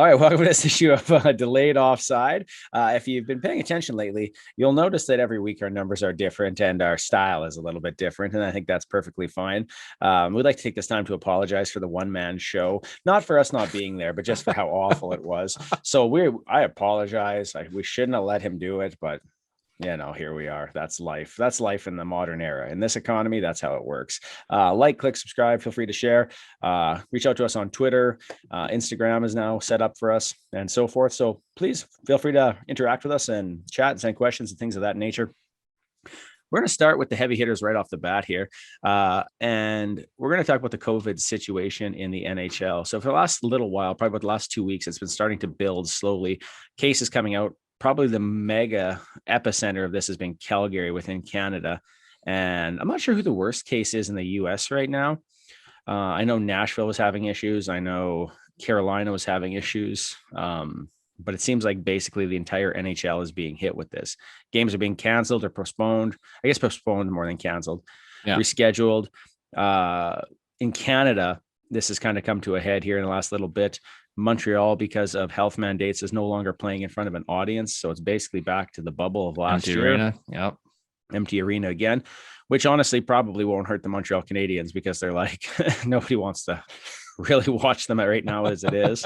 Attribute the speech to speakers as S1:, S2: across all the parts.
S1: All right, welcome to this issue of Delayed Offside. If you've been paying attention lately, you'll notice that every week our numbers are different and our style is a little bit different, and I think that's perfectly fine. We'd like to take this time to apologize for the one-man show, not for us not being there, but just for how awful it was. So I apologize. We shouldn't have let him do it, but here we are. That's life. That's life in the modern era. In this economy, that's how it works. Like, click, subscribe. Feel free to share. Reach out to us on Twitter. Instagram is now set up for us and so forth. So please feel free to interact with us and chat and send questions and things of that nature. We're going to start with the heavy hitters right off the bat here. And we're going to talk about the COVID situation in the NHL. So for the last little while, probably about the last 2 weeks, it's been starting to build slowly. Cases coming out. Probably the mega epicenter of this has been Calgary within Canada. And I'm not sure who the worst case is in the US right now. I know Nashville was having issues. I know Carolina was having issues. But it seems like basically the entire NHL is being hit with this. Games are being canceled or postponed. I guess postponed more than canceled. Yeah. Rescheduled. In Canada, this has kind of come to a head here in the last little bit. Montreal, because of health mandates, is no longer playing in front of an audience. So it's basically back to the bubble of last year.
S2: Arena. Yep.
S1: Empty arena again, which honestly probably won't hurt the Montreal Canadiens because they're like, nobody wants to really watch them right now as it is.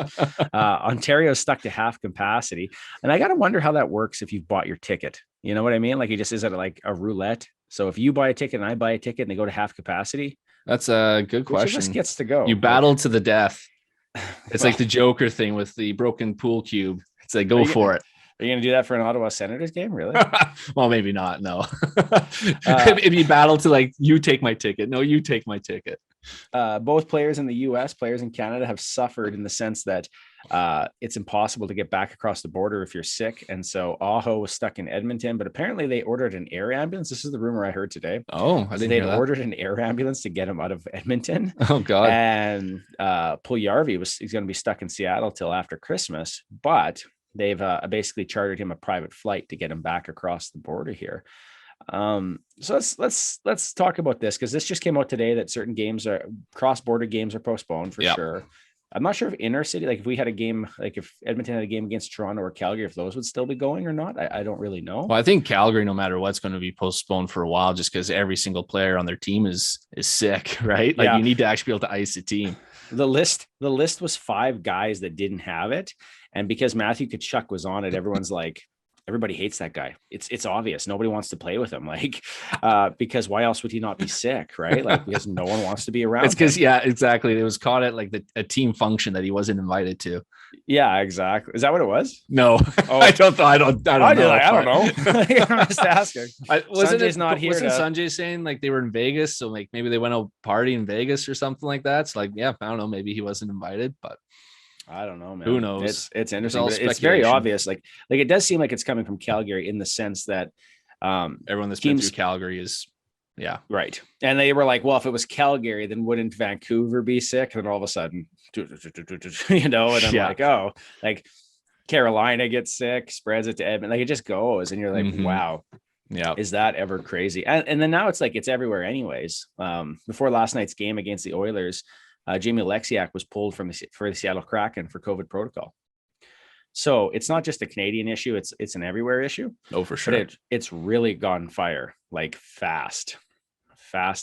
S1: Ontario's stuck to half capacity. And I got to wonder how that works if you've bought your ticket. You know what I mean? Like, is it like a roulette? So if you buy a ticket and I buy a ticket and they go to half capacity?
S2: That's a good question.
S1: Which gets to go?
S2: You battle to the death. It's like the Joker thing with the broken pool cube. It's like, go for it.
S1: Are you going to do that for an Ottawa Senators game? Really?
S2: Well, maybe not. No. If you battle to like, you take my ticket. No, you take my ticket.
S1: Both players in the US, players in Canada have suffered in the sense that it's impossible to get back across the border if you're sick. And so Aho was stuck in Edmonton, but apparently they ordered an air ambulance. This is the rumor I heard today.
S2: Oh, I didn't
S1: They'd
S2: hear that.
S1: ordered an air ambulance to get him out of Edmonton.
S2: Oh, God.
S1: And Puljujarvi he's going to be stuck in Seattle till after Christmas, but they've basically chartered him a private flight to get him back across the border here. So let's talk about this, because this just came out today that certain games are cross-border games are postponed for sure. I'm not sure if inner city, like if we had a game, like if Edmonton had a game against Toronto or Calgary, if those would still be going or not. I don't really know.
S2: Well, I think Calgary, no matter what's going to be postponed for a while, just because every single player on their team is sick, right? Like you need to actually be able to ice the team.
S1: The list was 5 guys that didn't have it. And because Matthew Tkachuk was on it, everyone's like, everybody hates that guy. It's obvious. Nobody wants to play with him. Like, because why else would he not be sick? Right. Like, because no one wants to be around.
S2: It's because, yeah, exactly. It was caught at like a team function that he wasn't invited to.
S1: Yeah, exactly. Is that what it was?
S2: No, I don't know. I don't know.
S1: I'm just asking.
S2: Sanjay's
S1: not here.
S2: Wasn't Sanjay saying like they were in Vegas? So like maybe they went out party in Vegas or something like that. So like, yeah, I don't know. Maybe he wasn't invited, but
S1: I don't know, man.
S2: Who knows?
S1: It's interesting. It's very obvious. Like it does seem like it's coming from Calgary in the sense that
S2: everyone that's been through Calgary is, yeah,
S1: right. And they were like, well, if it was Calgary, then wouldn't Vancouver be sick? And then all of a sudden, and then like Carolina gets sick, spreads it to Edmonton. Like it just goes, and you're like, wow.
S2: Yeah.
S1: Is that ever crazy? And then now it's like it's everywhere anyways. Before last night's game against the Oilers, Jamie Alexiak was pulled for the Seattle Kraken for COVID protocol. So it's not just a Canadian issue; it's an everywhere issue.
S2: Oh, for sure.
S1: But it's really gone fire, like fast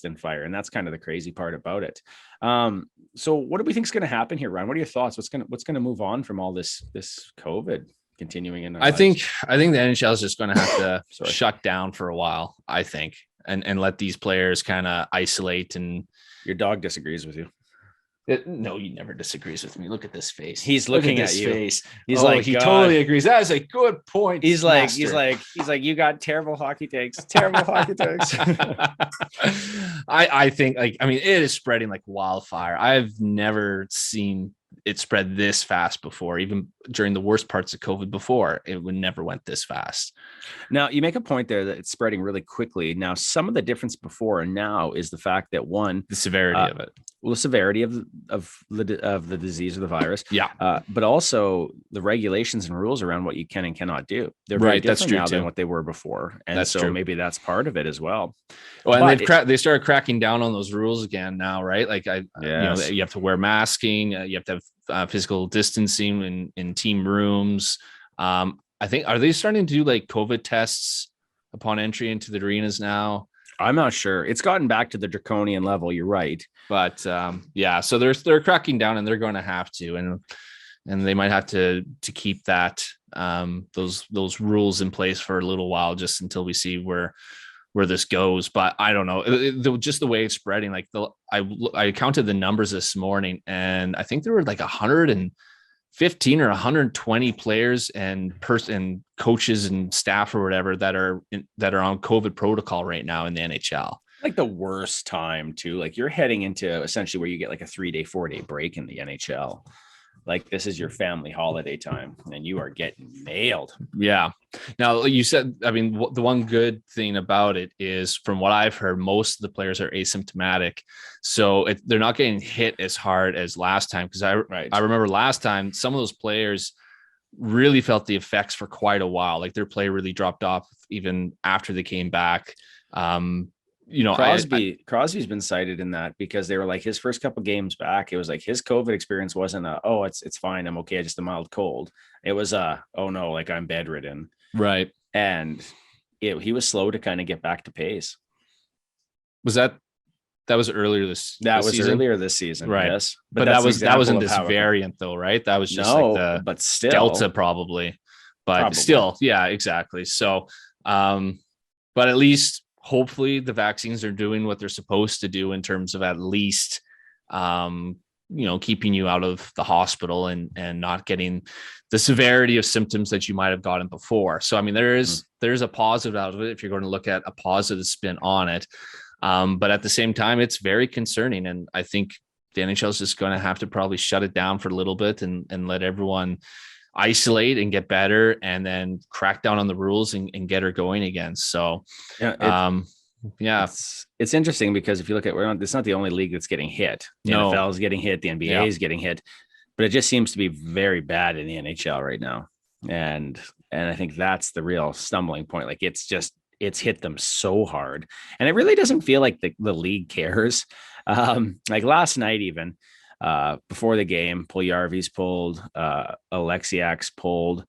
S1: and fire, and that's kind of the crazy part about it. So what do we think is going to happen here, Ryan? What are your thoughts? What's going to move on from all this COVID continuing in?
S2: I think the NHL is just going to have to shut down for a while. I think, and let these players kind of isolate. And
S1: your dog disagrees with you.
S2: No, he never disagrees with me. Look at this face.
S1: He's looking at you.
S2: Face. He's like, he totally agrees. That is a good point.
S1: He's like, you got terrible hockey takes. Terrible hockey takes.
S2: I think, like, I mean, it is spreading like wildfire. I've never seen it spread this fast before. Even during the worst parts of COVID before, it would never went this fast.
S1: Now, you make a point there that it's spreading really quickly. Now, some of the difference before and now is the fact that the severity of it. Well, the severity of the disease or the virus.
S2: Yeah.
S1: But also the regulations and rules around what you can and cannot do. They're very different now than what they were before. And that's true. Maybe that's part of it as well.
S2: Well, and they started cracking down on those rules again now, right? Like you have to wear masking. You have to have physical distancing in team rooms. I think, are they starting to do like COVID tests upon entry into the arenas now?
S1: I'm not sure. It's gotten back to the draconian level. You're right.
S2: But yeah, so they're cracking down, and they're going to have to, and they might have to keep that those rules in place for a little while, just until we see where this goes. But I don't know, just the way it's spreading. Like I counted the numbers this morning, and I think there were like 115 or 120 players and coaches and staff or whatever that are on COVID protocol right now in the NHL.
S1: Like the worst time too. Like you're heading into essentially where you get like a 3-day, 4-day break in the NHL. Like this is your family holiday time, and you are getting nailed.
S2: Yeah. Now you said, I mean, the one good thing about it is, from what I've heard, most of the players are asymptomatic, so they're not getting hit as hard as last time. Because I remember last time some of those players really felt the effects for quite a while. Like their play really dropped off even after they came back.
S1: Crosby's been cited in that, because they were like, his first couple games back, it was like his COVID experience wasn't it's fine, I'm okay, just a mild cold. It was oh no, like I'm bedridden.
S2: Right.
S1: And he was slow to kind of get back to pace.
S2: That was earlier this season?
S1: Earlier this season,
S2: right?
S1: Yes,
S2: but that wasn't this variant though, right? That was just but still Delta probably, but still, yeah, exactly. So, but at least, hopefully the vaccines are doing what they're supposed to do in terms of at least, keeping you out of the hospital and not getting the severity of symptoms that you might have gotten before. So, I mean, there's a positive out of it if you're going to look at a positive spin on it. But at the same time, it's very concerning. And I think the NHL is just going to have to probably shut it down for a little bit and let everyone isolate and get better, and then crack down on the rules and get her going again. So,
S1: it's interesting, because if you look at, it's not the only league that's getting hit. The NFL is getting hit, the NBA is getting hit, but it just seems to be very bad in the NHL right now. And I think that's the real stumbling point. Like it's hit them so hard, and it really doesn't feel like the league cares. Like last night, even before the game, Puljujarvi's pulled, Alexiak's pulled,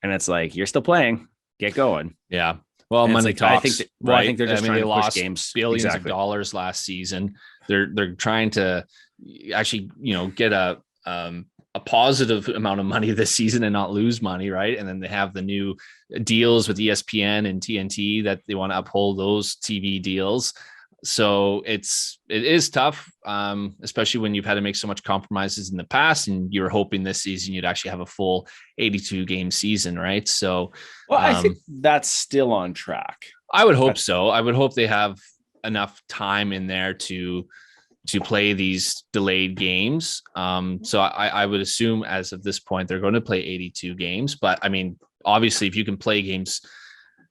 S1: and it's like, you're still playing, get going.
S2: Yeah. Well, money talks.
S1: I think they're just trying to push games.
S2: Billions of dollars last season. They're trying to actually, get a positive amount of money this season and not lose money, right? And then they have the new deals with ESPN and TNT that they want to uphold those TV deals. So it is tough, especially when you've had to make so much compromises in the past, and you were hoping this season you'd actually have a full 82 game season, right? So,
S1: well, I think that's still on track.
S2: I would hope so. I would hope they have enough time in there to play these delayed games. So I would assume as of this point, they're going to play 82 games, but I mean, obviously if you can play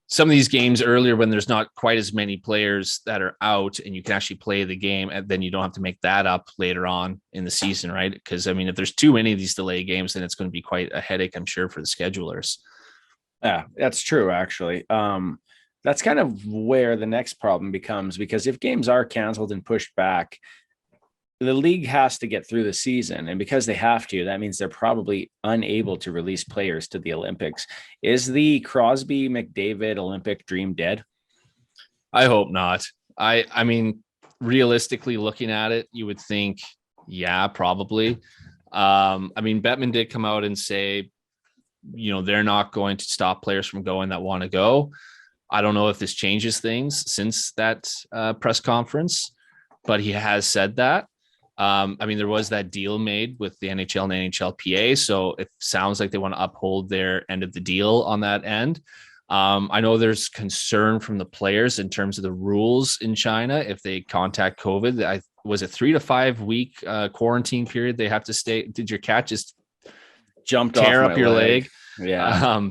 S2: some of these games earlier when there's not quite as many players that are out, and you can actually play the game, and then you don't have to make that up later on in the season, right? Because I mean, if there's too many of these delayed games, then it's going to be quite a headache, I'm sure, for the schedulers.
S1: Yeah, that's true, actually. That's kind of where the next problem becomes, because if games are canceled and pushed back, the league has to get through the season, and because they have to, that means they're probably unable to release players to the Olympics. Is the Crosby McDavid Olympic dream dead?
S2: I hope not. I mean, realistically looking at it, you would think, yeah, probably. I mean, Bettman did come out and say, they're not going to stop players from going that want to go. I don't know if this changes things since that press conference, but he has said that. I mean, there was that deal made with the NHL and NHLPA, so it sounds like they want to uphold their end of the deal on that end. I know there's concern from the players in terms of the rules in China. If they contact COVID, was it 3 to 5 week quarantine period they have to stay? Did your cat just tear up your leg?
S1: Yeah.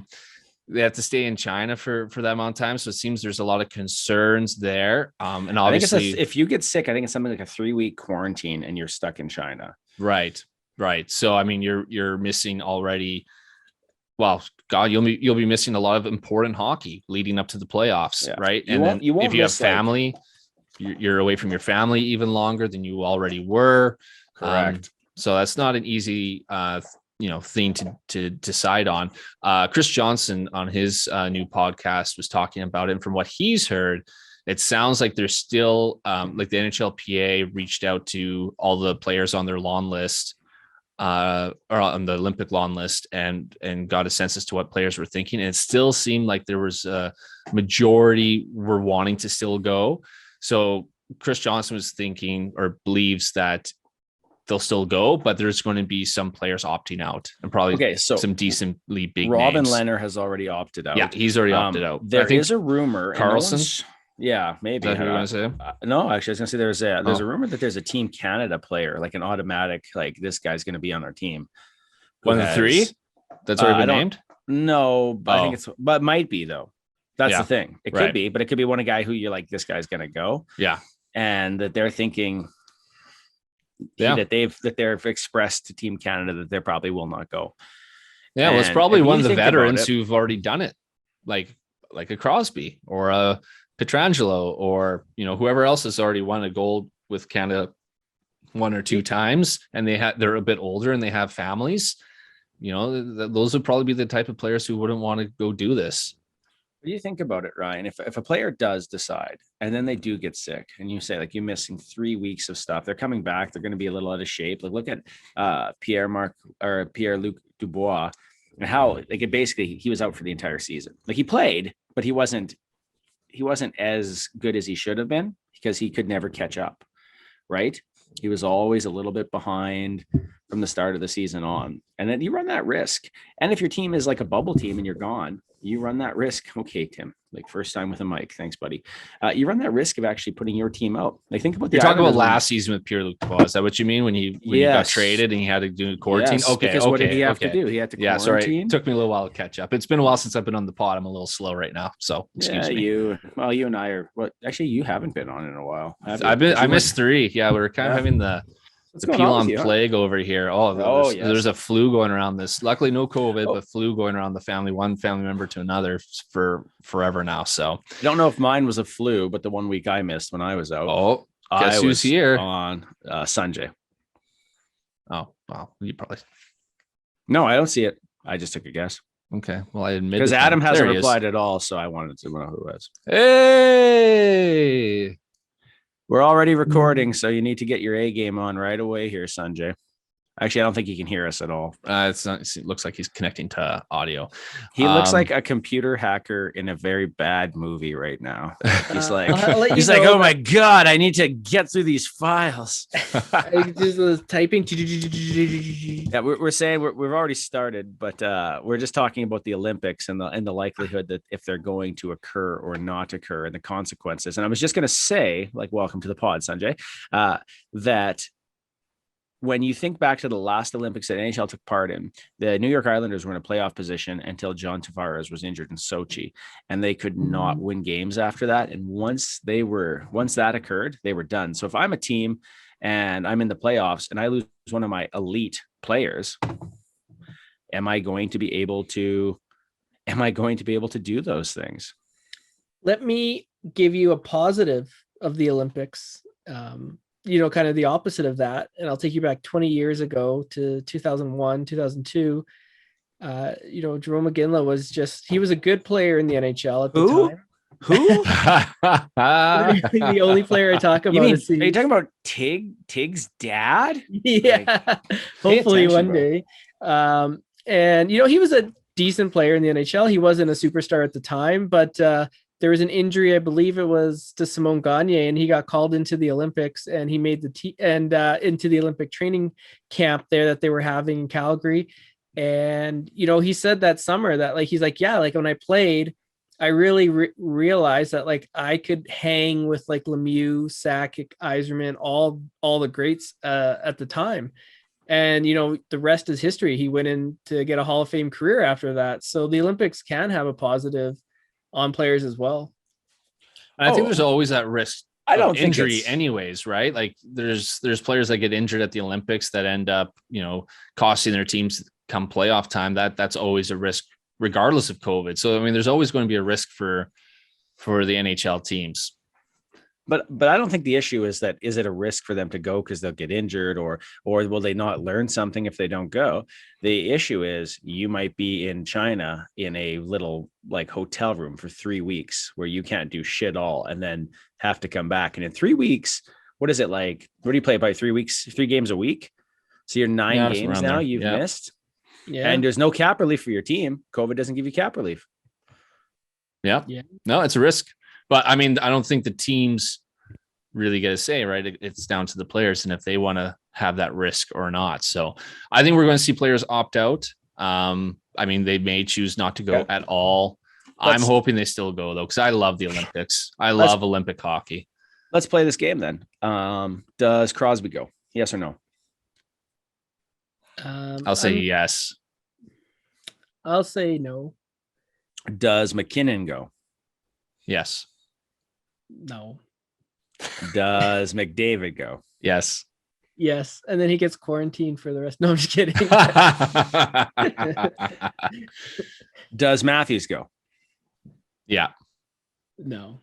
S2: They have to stay in China for that amount of time. So it seems there's a lot of concerns there. And obviously,
S1: if you get sick, I think it's something like a 3-week quarantine and you're stuck in China.
S2: Right. So, I mean, you're missing already. Well, God, you'll be missing a lot of important hockey leading up to the playoffs. Yeah. Right. And then if you have family, you're away from your family even longer than you already were.
S1: Correct.
S2: So that's not an easy thing to decide on. Chris Johnson on his new podcast was talking about it. And from what he's heard, it sounds like there's still like the NHLPA reached out to all the players on their lawn list or on the Olympic lawn list and got a sense as to what players were thinking. And it still seemed like there was a majority were wanting to still go. So Chris Johnson was thinking or believes that they'll still go, but there's going to be some players opting out and probably some decently big
S1: Robin
S2: names.
S1: Leonard has already opted out.
S2: Yeah, he's already opted out.
S1: There is a rumor.
S2: Carlson.
S1: Yeah, maybe.
S2: Is that who you're gonna say?
S1: No, actually, I was gonna say there's a rumor that there's a Team Canada player, like an automatic, like this guy's gonna be on our team.
S2: One of the three that's already been named?
S1: No, but I think but might be though. That's the thing. It could be, but it could be one guy who you're like, this guy's gonna go.
S2: Yeah.
S1: And that they're thinking that they've expressed to Team Canada that they probably will not go.
S2: Yeah, well, it's probably one of the veterans who've already done it, like a Crosby or a Pietrangelo or whoever else has already won a gold with Canada one or two times, and they're a bit older and they have families. Those would probably be the type of players who wouldn't want to go do this.
S1: What do you think about it, Ryan? If a player does decide and then they do get sick and you say like you're missing 3 weeks of stuff, they're coming back, they're going to be a little out of shape. Like look at Pierre-Luc Dubois and how like it basically he was out for the entire season. Like he played, but he wasn't as good as he should have been because he could never catch up. Right? He was always a little bit behind from the start of the season on. And then you run that risk. And if your team is like a bubble team and you're gone, you run that risk. Okay, Tim, like first time with a mic. Thanks, buddy. You run that risk of actually putting your team out. Like think about
S2: you're talking about last season with Pierre-Luc Dubois. Is that what you mean when he got traded and he had to do quarantine?
S1: Yes,
S2: okay.
S1: What did he have to do? He had to quarantine.
S2: Sorry. It took me a little while to catch up. It's been a while since I've been on the pod. I'm a little slow right now. So excuse me. You
S1: and I are actually you haven't been on in a while.
S2: I missed 3. Yeah, we were kind of having the Pelon plague over here. There's a flu going around this. Luckily, no COVID, but flu going around the family, one family member to another for forever now. So
S1: I don't know if mine was a flu, but the 1 week I missed when I was out.
S2: Oh, guess who's here
S1: on Sanjay?
S2: Oh, well, you probably.
S1: No, I don't see it. I just took a guess.
S2: Okay, well, I admit
S1: because Adam hasn't replied at all, so I wanted to know who it was.
S2: Hey.
S1: We're already recording, so you need to get your A game on right away here, Sanjay. Actually, I don't think he can hear us at all.
S2: It looks like he's connecting to audio.
S1: He looks like a computer hacker in a very bad movie right now. He's like, oh my God, I need to get through these files.
S3: I just was typing.
S1: Yeah, we're saying we've already started, but we're just talking about the Olympics and the likelihood that if they're going to occur or not occur and the consequences. And I was just going to say, like, welcome to the pod, Sanjay, that when you think back to the last Olympics that NHL took part in, the New York Islanders were in a playoff position until John Tavares was injured in Sochi, and they could not win games after that. And once that occurred, they were done. So if I'm a team and I'm in the playoffs and I lose one of my elite players, am I going to be able to do those things?
S3: Let me give you a positive of the Olympics. Kind of the opposite of that. And I'll take you back 20 years ago to 2001, 2002. Jerome McGinley he was a good player in the NHL at the time.
S1: Who?
S3: The only player I talk about.
S1: Are you talking about Tig's dad?
S3: Yeah. Hopefully one day. And he was a decent player in the NHL. He wasn't a superstar at the time, but there was an injury, I believe it was to Simon Gagne, and he got called into the Olympics, and he made into the Olympic training camp there that they were having in Calgary. And, he said that summer that he's like, yeah, like when I played, I really realized that I could hang with Lemieux, Sakic, Yzerman, all the greats at the time. And, the rest is history. He went in to get a Hall of Fame career after that. So the Olympics can have a positive on players as well.
S2: I think there's always that risk of injury anyways, right? Like there's players that get injured at the Olympics that end up, costing their teams come playoff time. That's always a risk regardless of COVID. So, I mean, there's always going to be a risk for the NHL teams.
S1: But I don't think the issue is that is it a risk for them to go because they'll get injured or will they not learn something if they don't go? The issue is you might be in China in a little like hotel room for 3 weeks where you can't do shit all and then have to come back. And in 3 weeks, what is it like? What do you play by 3 weeks, 3 games a week? So you're 9 games now you've missed. Yeah. And there's no cap relief for your team. COVID doesn't give you cap relief.
S2: Yeah. No, it's a risk. But I mean, I don't think the teams really get a say, right? It's down to the players and if they want to have that risk or not. So I think we're going to see players opt out. I mean, they may choose not to go at all. I'm hoping they still go though, because I love the Olympics. I love Olympic hockey.
S1: Let's play this game then. Does Crosby go? Yes or no?
S2: I'll say yes.
S3: I'll say no.
S1: Does McKinnon go?
S2: Yes.
S3: No.
S1: Does McDavid go?
S2: Yes.
S3: Yes. And then he gets quarantined for the rest. No, I'm just kidding.
S1: Does Matthews go?
S2: Yeah.
S3: No.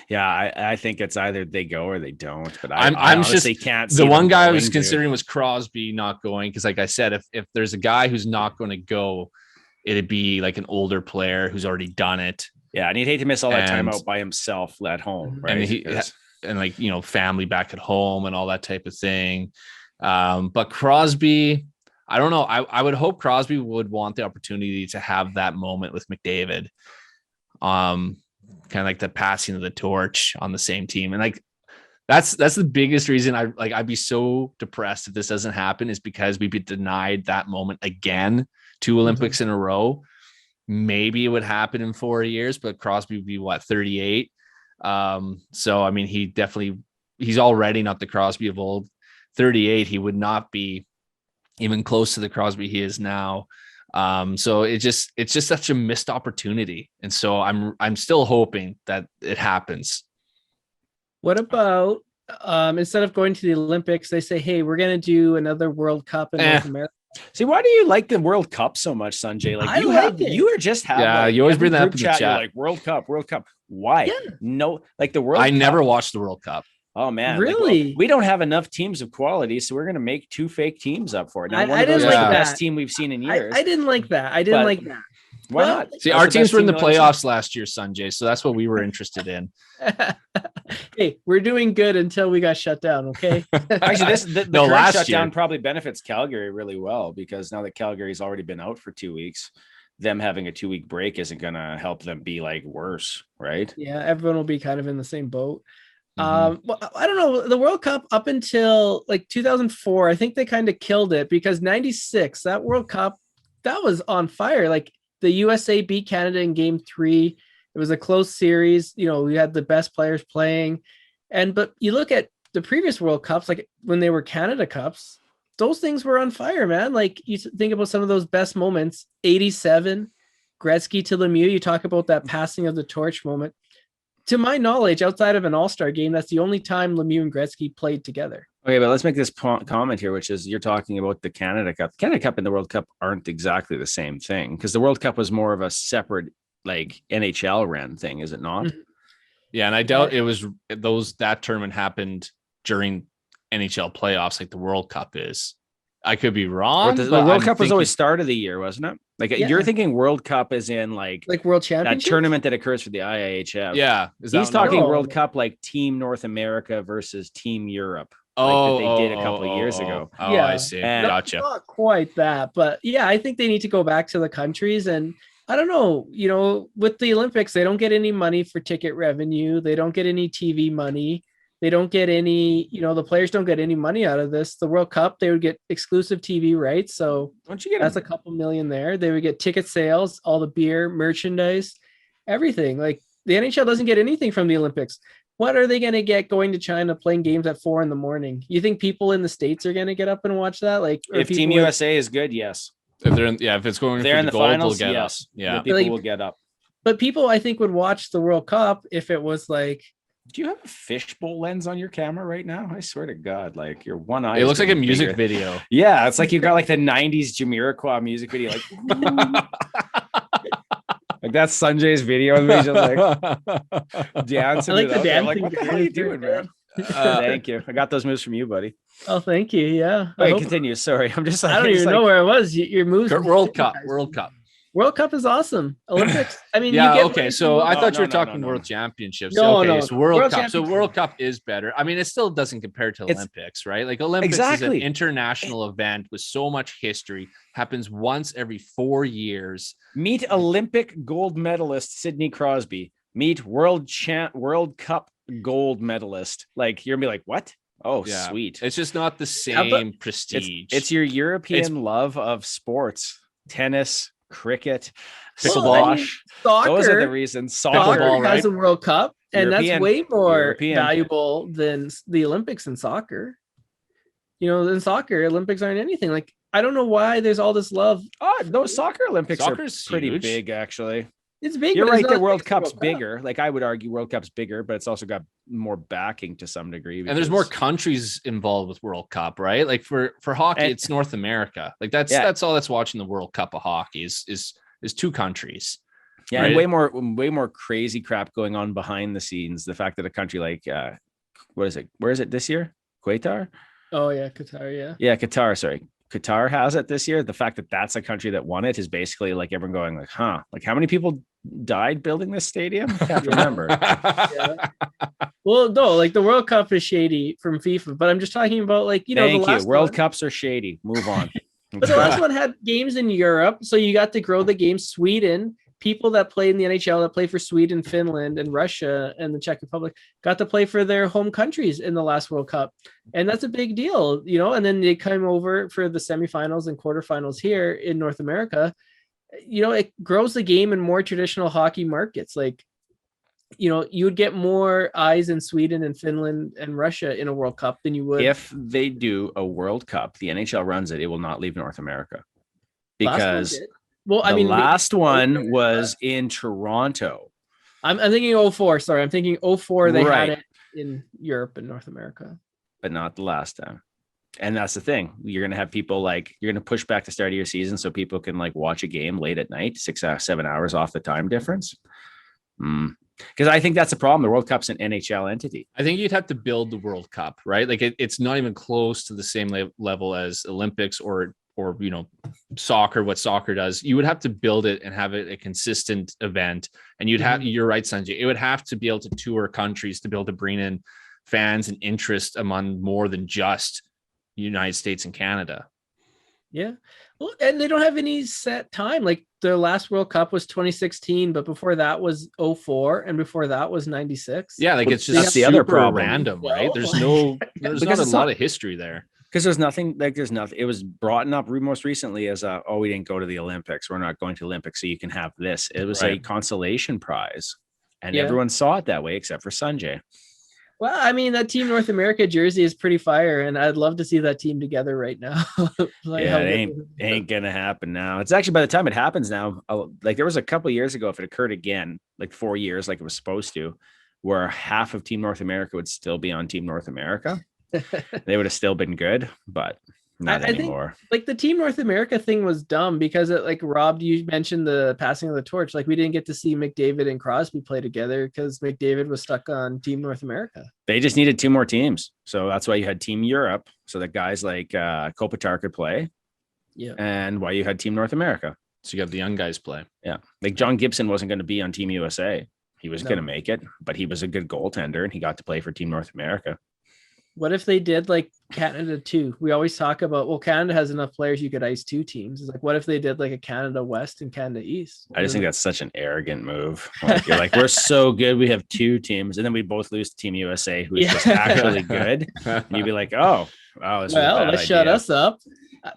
S1: Yeah, I think it's either they go or they don't. But I
S2: honestly
S1: just can't.
S2: The one guy I was considering was Crosby not going because, like I said, if there's a guy who's not going to go, it'd be like an older player who's already done it.
S1: Yeah, and he'd hate to miss all that time out by himself at home, right?
S2: And like, you know, family back at home and all that type of thing. But Crosby, I don't know. I would hope Crosby would want the opportunity to have that moment with McDavid. Kind of like the passing of the torch on the same team. And like, that's the biggest reason I'd be so depressed if this doesn't happen is because we'd be denied that moment again, 2 Olympics in a row. Maybe it would happen in 4 years, but Crosby would be 38. So, I mean, he's already not the Crosby of old. 38, he would not be even close to the Crosby he is now. So it's just such a missed opportunity. And so I'm still hoping that it happens.
S3: What about, instead of going to the Olympics, they say, hey, we're going to do another World Cup in North America.
S1: See, why do you like the World Cup so much, Sanjay? Like you are just having
S2: you always bring that up in the chat.
S1: You're like World Cup. Why?
S3: Yeah.
S1: No, like the World Cup.
S2: I never watched the World Cup.
S1: Oh man,
S3: really?
S1: We don't have enough teams of quality, so we're gonna make 2 fake teams up for it. Now,
S3: I didn't like
S1: the
S3: that.
S1: best team we've seen in years.
S3: I didn't like that.
S1: Why not?
S2: See, our teams were in the playoffs last year, Sanjay, so that's what we were interested in.
S3: Hey, we're doing good until we got shut down, okay?
S1: Actually, the current shutdown probably benefits Calgary really well because now that Calgary's already been out for 2 weeks, them having a 2-week break isn't going to help them be like worse, right?
S3: Yeah, everyone will be kind of in the same boat. Well, I don't know. The World Cup up until like 2004, I think they kind of killed it because 96, that World Cup, that was on fire. Like the USA beat Canada in game 3. It was a close series. You know, we had the best players playing. But you look at the previous World Cups, like when they were Canada Cups, those things were on fire, man. Like you think about some of those best moments, 87, Gretzky to Lemieux. You talk about that passing of the torch moment. To my knowledge, outside of an all-star game, that's the only time Lemieux and Gretzky played together.
S1: Okay, but let's make this comment here, which is you're talking about the Canada Cup. The Canada Cup and the World Cup aren't exactly the same thing because the World Cup was more of a separate like NHL ran thing, is it not?
S2: Yeah, and I doubt it was that tournament happened during NHL playoffs like the World Cup is. I could be wrong.
S1: The World Cup was always start of the year, wasn't it? Like you're thinking World Cup is in like
S3: World Championship,
S1: that tournament that occurs for the IIHF.
S2: Yeah,
S1: he's talking World Cup like Team North America versus Team Europe. That they did a couple of years ago.
S3: Yeah,
S2: I see. Gotcha.
S3: Not quite that, but yeah, I think they need to go back to the countries. And I don't know, you know, with the Olympics, they don't get any money for ticket revenue. They don't get any TV money. They don't get any, you know, the players don't get any money out of this. The World Cup, they would get exclusive TV rights. So that's a couple million there. They would get ticket sales, all the beer, merchandise, everything. Like the NHL doesn't get anything from the Olympics. What are they going to get going to China playing games at 4 a.m? You think people in the States are going to get up and watch that? Like
S1: if Team USA is good, yes.
S2: If it's going
S1: they're in the
S2: gold,
S1: finals,
S2: they'll get
S1: yes.
S2: Up. Yeah.
S1: People will get up.
S3: But people, I think, would watch the World Cup if it was like.
S1: Do you have a fishbowl lens on your camera right now? I swear to God, like your one eye.
S2: It looks like a music video.
S1: Yeah, it's like you got like the 90s Jamiroquai music video. Like, like that's Sanjay's video of me just like dancing.
S3: I like the dancing.
S1: Like, what the hell are you doing, man? Thank you. I got those moves from you, buddy.
S3: Oh, thank you. Yeah.
S1: Wait, continue. Sorry, I'm just like
S3: I don't even know where I was. Your moves.
S2: World Cup.
S3: World Cup is awesome. Olympics. I mean,
S2: yeah.
S3: You get
S2: okay. So I thought you were talking World Championships.
S3: No,
S2: okay.
S3: no.
S2: So World Cup. So World Cup is better. I mean, it still doesn't compare to Olympics, right? Like Olympics is an international event with so much history. Happens once every 4 years.
S1: Meet Olympic gold medalist Sidney Crosby. Meet World Cup gold medalist. Like you're gonna be like, what? Oh, yeah. Sweet.
S2: It's just not the same prestige.
S1: It's your European love of sports, tennis, cricket,
S3: squash. Soccer.
S1: Those are the reasons.
S3: Soccer has a World Cup, and that's way more valuable than the Olympics in soccer. You know, in soccer, Olympics aren't anything. Like, I don't know why there's all this love.
S1: Oh, those soccer Olympics are pretty big, actually.
S3: It's big.
S1: You're right. The World Cup's bigger. Like I would argue, World Cup's bigger, but it's also got more backing to some degree.
S2: And there's more countries involved with World Cup, right? Like for hockey, it's North America. Like that's all that's watching the World Cup of hockey is 2 countries.
S1: Yeah, right? And way more crazy crap going on behind the scenes. The fact that a country like what is it? Where is it this year? Qatar?
S3: Oh yeah, Qatar. Yeah.
S1: Yeah, Qatar. Sorry. Qatar has it this year. The fact that that's a country that won it is basically like everyone going like, huh, like how many people died building this stadium? I can't remember.
S3: Yeah. Well, no, like the World Cup is shady from FIFA, but I'm just talking about like, you know,
S1: the last World Cups are shady. Move on.
S3: But the last one had games in Europe. So you got to grow the game. Sweden, people that play in the NHL that play for Sweden, Finland, and Russia and the Czech Republic got to play for their home countries in the last World Cup. And that's a big deal, you know, and then they came over for the semifinals and quarterfinals here in North America. You know, it grows the game in more traditional hockey markets. Like, you know, you would get more eyes in Sweden and Finland and Russia in a World Cup than you would.
S1: If they do a World Cup, the NHL runs it, it will not leave North America. Because the last one was in Toronto.
S3: I'm thinking 04. Sorry, I'm thinking 04. They had it in Europe and North America.
S1: But not the last time. And that's the thing. You're going to have people like, you're going to push back the start of your season so people can like watch a game late at night, 6-7 hours off the time difference. Because I think that's a problem. The World Cup's an NHL entity.
S2: I think you'd have to build the World Cup, right? Like it's not even close to the same level as Olympics or you know, soccer, what soccer does. You would have to build it and have it a consistent event. And you'd have, you're right, Sanjay, it would have to be able to tour countries to be able to bring in fans and interest among more than just United States and Canada.
S3: Yeah. Well, and they don't have any set time. Like their last World Cup was 2016, but before that was 04 and before that was 96.
S2: Yeah, like it's just
S1: that's the other problem.
S2: Random, right? There's not a lot of history there.
S1: Because there's nothing. It was brought up most recently as we didn't go to the Olympics. We're not going to the Olympics, so you can have this. It was a consolation prize, and everyone saw it that way except for Sanjay.
S3: Well, I mean, that Team North America jersey is pretty fire, and I'd love to see that team together right now.
S1: It ain't gonna happen now. It's actually, by the time it happens now, like there was a couple of years ago, if it occurred again, like 4 years, like it was supposed to, where half of Team North America would still be on Team North America. They would have still been good, but not anymore.
S3: Think, like the Team North America thing was dumb because it like robbed. You mentioned the passing of the torch. Like we didn't get to see McDavid and Crosby play together because McDavid was stuck on Team North America.
S1: They just needed 2 more teams, so that's why you had Team Europe, so that guys like Kopitar could play.
S3: Yeah,
S1: and why you had Team North America,
S2: so you have the young guys play.
S1: Yeah, like John Gibson wasn't going to be on Team USA. He was going to make it, but he was a good goaltender, and he got to play for Team North America.
S3: What if they did like Canada too? We always talk about, well, Canada has enough players you could ice 2 teams. It's like, what if they did like a Canada West and Canada East?
S1: I just think that's such an arrogant move. Like, you're like, we're so good, we have 2 teams, and then we both lose to Team USA, who is just actually good. And you'd be like, well, let's
S3: shut us up.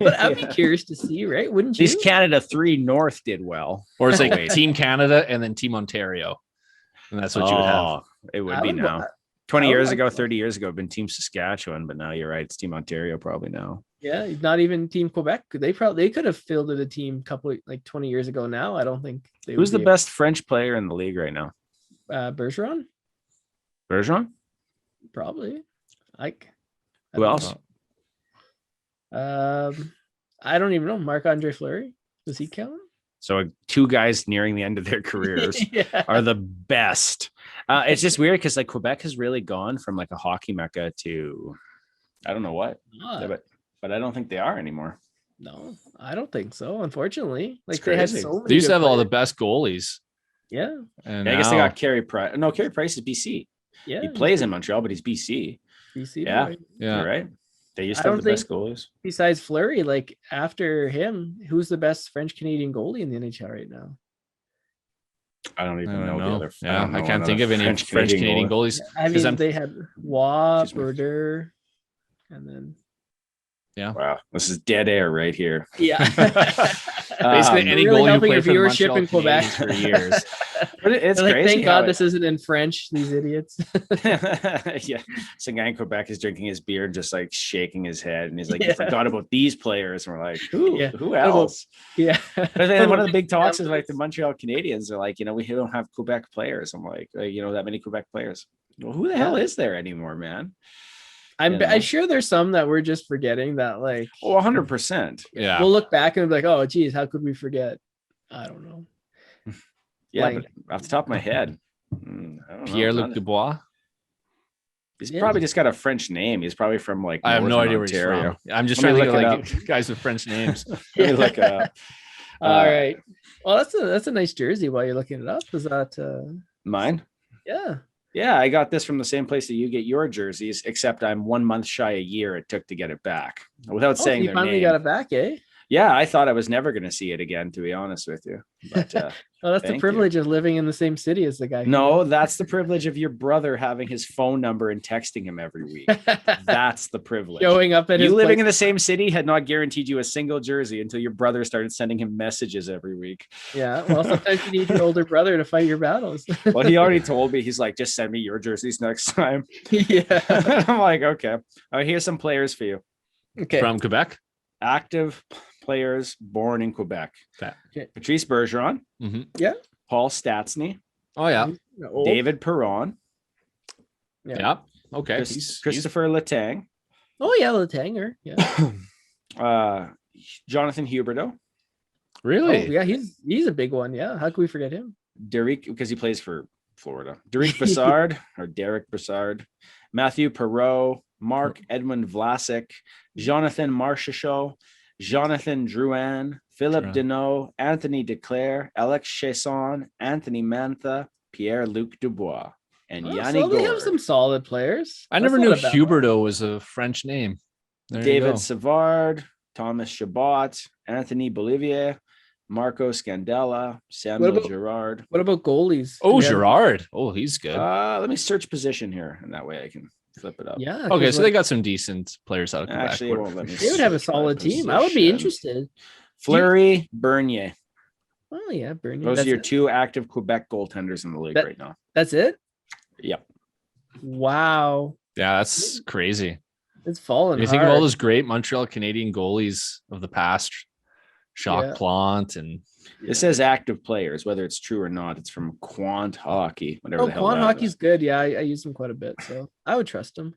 S3: But I'd be curious to see, right? Wouldn't you?
S1: These Canada 3 North did well.
S2: Or it's like Team Canada and then Team Ontario. And that's what you would have.
S1: It would be now. 20 years ago, 30 years ago, it'd been Team Saskatchewan, but now you're right. It's Team Ontario probably now.
S3: Yeah, not even Team Quebec. They could have fielded a team like 20 years ago now. I don't think they
S1: Who's the best French player in the league right now?
S3: Bergeron? Probably.
S1: Who else?
S3: I don't even know. Marc-Andre Fleury. Does he count?
S1: So 2 guys nearing the end of their careers are the best. It's just weird because like Quebec has really gone from like a hockey mecca to I don't know what, but I don't think they are anymore.
S3: No, I don't think so. Unfortunately, like
S1: It's
S3: they had
S1: crazy.
S3: so many.
S2: They used to have all the
S3: players.
S2: best goalies.
S3: Yeah.
S2: And
S1: I guess they
S2: now-
S1: got Carey Price. No, Carey Price is BC.
S3: Yeah.
S1: He plays in Montreal, but he's BC.
S3: BC.
S1: Yeah.
S3: boy.
S2: yeah.
S1: You're right. They used
S3: I
S1: to have
S3: don't
S1: the best
S3: think-
S1: goalies.
S3: Besides Fleury, like after him, who's the best French Canadian goalie in the NHL right now?
S1: I don't even
S2: I don't
S1: know the
S2: know.
S1: other.
S2: Yeah,
S1: don't
S2: I
S1: know
S2: can't think of
S1: another
S2: any French Canadian
S1: goalie.
S2: goalies.
S3: I
S2: 'Cause
S3: mean, they had Waugh,
S1: Excuse me.
S3: Berder, and then
S1: Wow, this is dead air right here.
S3: yeah.
S2: Basically, any
S3: really
S2: goalie who
S3: helping
S2: played
S3: your
S2: for the
S3: viewership
S2: Montreal
S3: in Quebec.
S2: Canadiens for years.
S1: But it's
S3: Like,
S1: crazy.
S3: thank God
S1: how
S3: this isn't in French. These idiots.
S1: yeah, some guy in Quebec is drinking his beer and just like shaking his head, and he's like, "You forgot about these players." And we're like, "Who else?"
S3: Yeah.
S1: But then one of the big talks is like the Montreal Canadiens are like, we don't have Quebec players. I'm like, that many Quebec players. Well, who the hell is there anymore, man?
S3: I'm sure there's some that we're just forgetting that like.
S1: Oh, 100%.
S2: Yeah.
S3: We'll look back and be like, oh, geez, how could we forget? I don't know.
S1: Yeah,
S3: Like-
S1: but off the top of my head, I don't know,
S2: Pierre-Luc Dubois.
S1: He's probably just got a French name. He's probably from like
S2: I have no
S1: northern
S2: idea where he's
S1: Ontario.
S2: from. I'm just
S1: Let
S2: trying
S1: me
S2: to think
S1: look
S2: of
S1: it
S2: like guys with French names.
S1: Let me look it up.
S3: All right. Well, that's a nice jersey while you're looking it up. Is that
S1: Mine?
S3: yeah.
S1: Yeah, I got this from the same place that you get your jerseys, except I'm 1 month shy a year it took to get it back. Without saying
S3: you
S1: their
S3: finally
S1: name.
S3: got it back, eh?
S1: Yeah, I thought I was never going to see it again, to be honest with you. But
S3: Oh, that's the
S1: Thank
S3: privilege of living in the same city as the guy.
S1: no, that's the privilege of your brother having his phone number and texting him every week. That's the privilege.
S3: Showing up at
S1: You
S3: his
S1: living
S3: place.
S1: in the same city had not guaranteed you a single jersey until your brother started sending him messages every week.
S3: Yeah. Well, sometimes you need your older brother to fight your battles.
S1: Well, he already told me, he's like, just send me your jerseys next time.
S3: Yeah.
S1: I'm like, okay. All right, here's some players for you.
S3: Okay.
S2: From Quebec.
S1: Active players born in Quebec.
S3: Okay.
S1: Patrice Bergeron,
S2: Mm-hmm.
S1: Paul Stastny,
S2: Oh yeah.
S3: Old.
S1: David Perron,
S2: Yeah. Okay.
S1: Christopher Letang,
S3: Oh yeah, Latanger. Yeah.
S1: Jonathan Huberdeau,
S3: Oh,
S2: Really?
S3: yeah, he's a big one. Yeah. How can we forget him?
S1: Derek, because he plays for Florida, Derek Brassard, Matthew Perreault, Mark Edmund Vlasic, Jonathan Marchessault, Jonathan Drouin, Philip
S2: Drouin.
S1: Deneau, Anthony Declaire, Alex Chasson, Anthony Mantha, Pierre-Luc Dubois, and
S3: Oh,
S1: Yanni
S3: so they have
S1: Gourde.
S3: some solid players.
S2: I
S3: That's
S2: never
S3: not
S2: knew
S3: a bad one.
S2: Huberdeau was a French name. There you
S1: David
S2: go.
S1: Savard, Thomas Chabot, Anthony Bolivier, Marco Scandella, Samuel
S3: about-
S1: Girard.
S3: What about goalies?
S2: Oh,
S3: Yeah.
S2: Girard. Oh, he's good.
S1: Let me search position here, and that way I can flip it up.
S3: Yeah.
S2: Okay,
S3: 'cause,
S2: so
S3: like,
S2: they got some decent players out of Quebec.
S1: Actually, it won't let me.
S3: they would have a
S1: search by
S3: solid team. I would be
S1: position.
S3: interested.
S1: Fleury, Bernier.
S3: Oh yeah, Bernie.
S1: Those
S3: That's
S1: are your
S3: it.
S1: 2 active Quebec goaltenders in the league
S3: That-
S1: right now.
S3: That's it.
S1: Yep.
S3: Wow,
S2: Yeah, that's crazy.
S3: it's fallen.
S2: You think of all
S3: hard.
S2: those great Montreal Canadian goalies of the past, Jacques
S3: Yeah.
S2: Plante, and
S1: It says active players, whether it's true or not. It's from Quant Hockey, whatever
S3: Oh,
S1: the hell.
S3: Quan
S1: that
S3: Hockey's
S1: is.
S3: good. Yeah, I use him quite a bit, so I would trust him.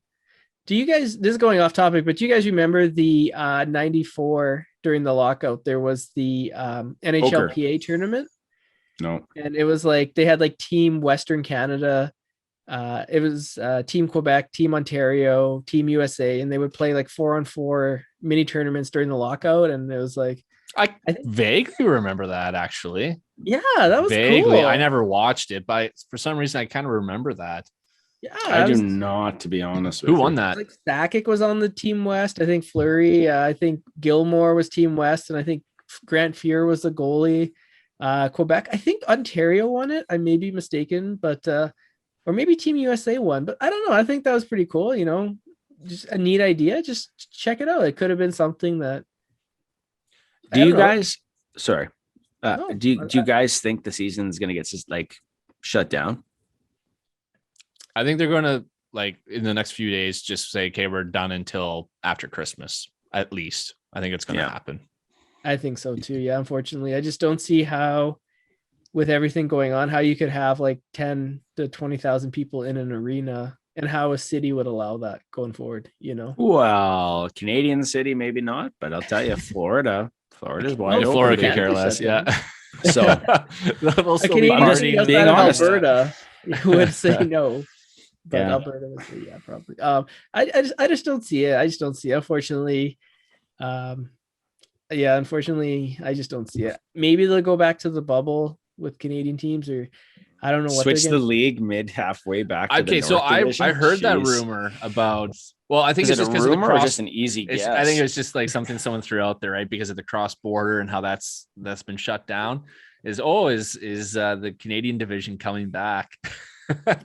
S3: Do you guys? This is going off topic, but do you guys remember the '94 during the lockout? There was the NHLPA tournament,
S1: No.
S3: and it was like they had like Team Western Canada. It was Team Quebec, Team Ontario, Team USA, and they would play like 4-on-4 mini tournaments during the lockout. And it was like,
S2: I
S3: I think-
S2: vaguely remember that actually.
S3: yeah, that was
S2: Vaguely,
S3: cool.
S2: I never watched it, but for some reason I kind of remember that.
S3: Yeah,
S1: I do
S3: was-
S1: not, to be honest with
S2: Who
S1: you.
S2: won that?
S3: Like Sakic was on the Team West. I think Fleury. I think Gilmore was Team West, and I think Grant Fuhr was the goalie. Quebec. I think Ontario won it. I may be mistaken, but or maybe Team USA won. But I don't know. I think that was pretty cool. You know, just a neat idea. Just check it out. It could have been something that. I
S1: Do
S3: don't
S1: you
S3: know.
S1: guys? Sorry.
S3: No,
S1: do you guys think the season's going to get just like shut down?
S2: I think they're going to, like, in the next few days, just say, okay, we're done until after Christmas, at least. I think it's going to happen.
S3: I think so too. Yeah, unfortunately, I just don't see how, with everything going on, how you could have like 10 to 20,000 people in an arena, and how a city would allow that going forward. You know,
S1: Well, Canadian city, maybe not, but I'll tell you, Florida's wide
S2: Yeah,
S1: open.
S2: Florida
S1: baby.
S2: could care less.
S3: shut down.
S2: Yeah.
S1: So
S2: They'll
S3: A
S2: still be
S3: Canadian
S1: just
S3: city
S2: partying.
S1: being
S3: outside of
S1: honest.
S3: Alberta would say no, but
S1: Yeah.
S3: Alberta would say yeah, probably. I just don't see it. I just don't see it. Unfortunately, unfortunately, I just don't see it. Maybe they'll go back to the bubble with Canadian teams, or I don't know what
S1: switch
S3: they're
S1: the
S3: gonna.
S1: league mid halfway back to the
S2: Okay, so
S1: North Division.
S2: I heard that
S1: Jeez.
S2: rumor about. Well, I think
S1: Is
S2: it's
S1: it a
S2: just because of the
S1: rumor or
S2: cross.
S1: just an easy guess?
S2: I think it's just like something someone threw out there, right? Because of the cross border and how that's been shut down. Is the Canadian division coming back?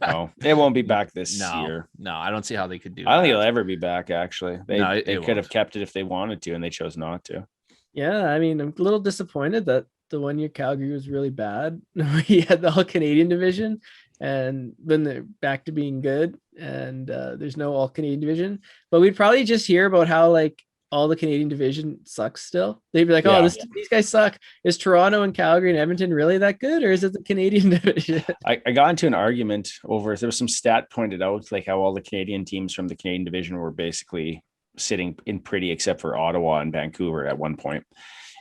S1: No, it won't be back this year.
S2: No, I don't see how they could do.
S1: I don't think it'll ever be back. Actually, they could
S2: won't.
S1: have kept it if they wanted to, and they chose not to.
S3: Yeah, I mean, I'm a little disappointed that the 1 year Calgary was really bad. We had the all Canadian division, and then they're back to being good, and there's no all Canadian division. But we'd probably just hear about how like all the Canadian division sucks still. They'd be like, "Oh, these guys suck." Is Toronto and Calgary and Edmonton really that good, or is it the Canadian division?
S1: I got into an argument over there was some stat pointed out like how all the Canadian teams from the Canadian division were basically sitting in pretty, except for Ottawa and Vancouver at one point.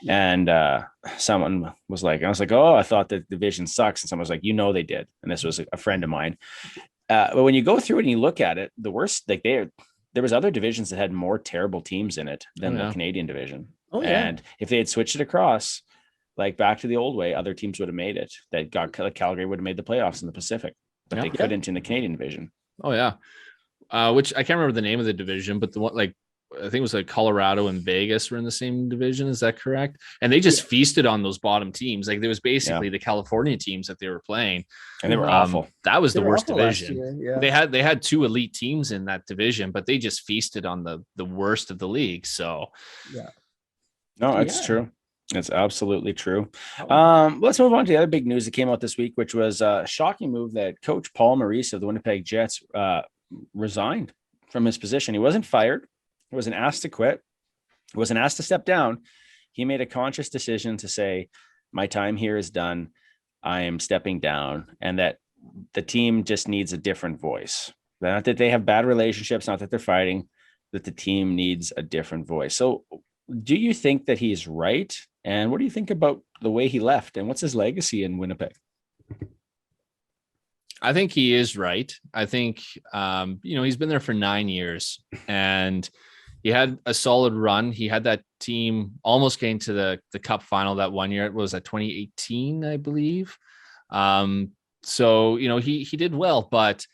S1: And someone was like, I was like, oh, I thought the division sucks. And someone was like, they did. And this was a friend of mine. But when you go through it and you look at it, the worst, like there was other divisions that had more terrible teams in it than the Canadian division. Oh, yeah. And if they had switched it across, like back to the old way, other teams would have made it. That got Calgary would have made the playoffs in the Pacific, but they couldn't in the Canadian division.
S2: Oh yeah. Which I can't remember the name of the division, but the one like I think it was like Colorado and Vegas were in the same division. Is that correct? And they just feasted on those bottom teams. Like there was basically the California teams that they were playing,
S1: and they were awful.
S2: That was the worst division. They had two elite teams in that division, but they just feasted on the worst of the league. So
S1: no, it's true. It's absolutely true. Let's move on to the other big news that came out this week, which was a shocking move that Coach Paul Maurice of the Winnipeg Jets resigned from his position. He wasn't fired. He wasn't asked to quit. He wasn't asked to step down. He made a conscious decision to say, my time here is done. I am stepping down, and that the team just needs a different voice. Not that they have bad relationships, not that they're fighting, that the team needs a different voice. So do you think that he's right? And what do you think about the way he left, and what's his legacy in Winnipeg?
S2: I think he is right. I think, he's been there for 9 years, and he had a solid run. He had that team almost getting to the cup final that 1 year. It was at 2018, I believe. So, he did well, but,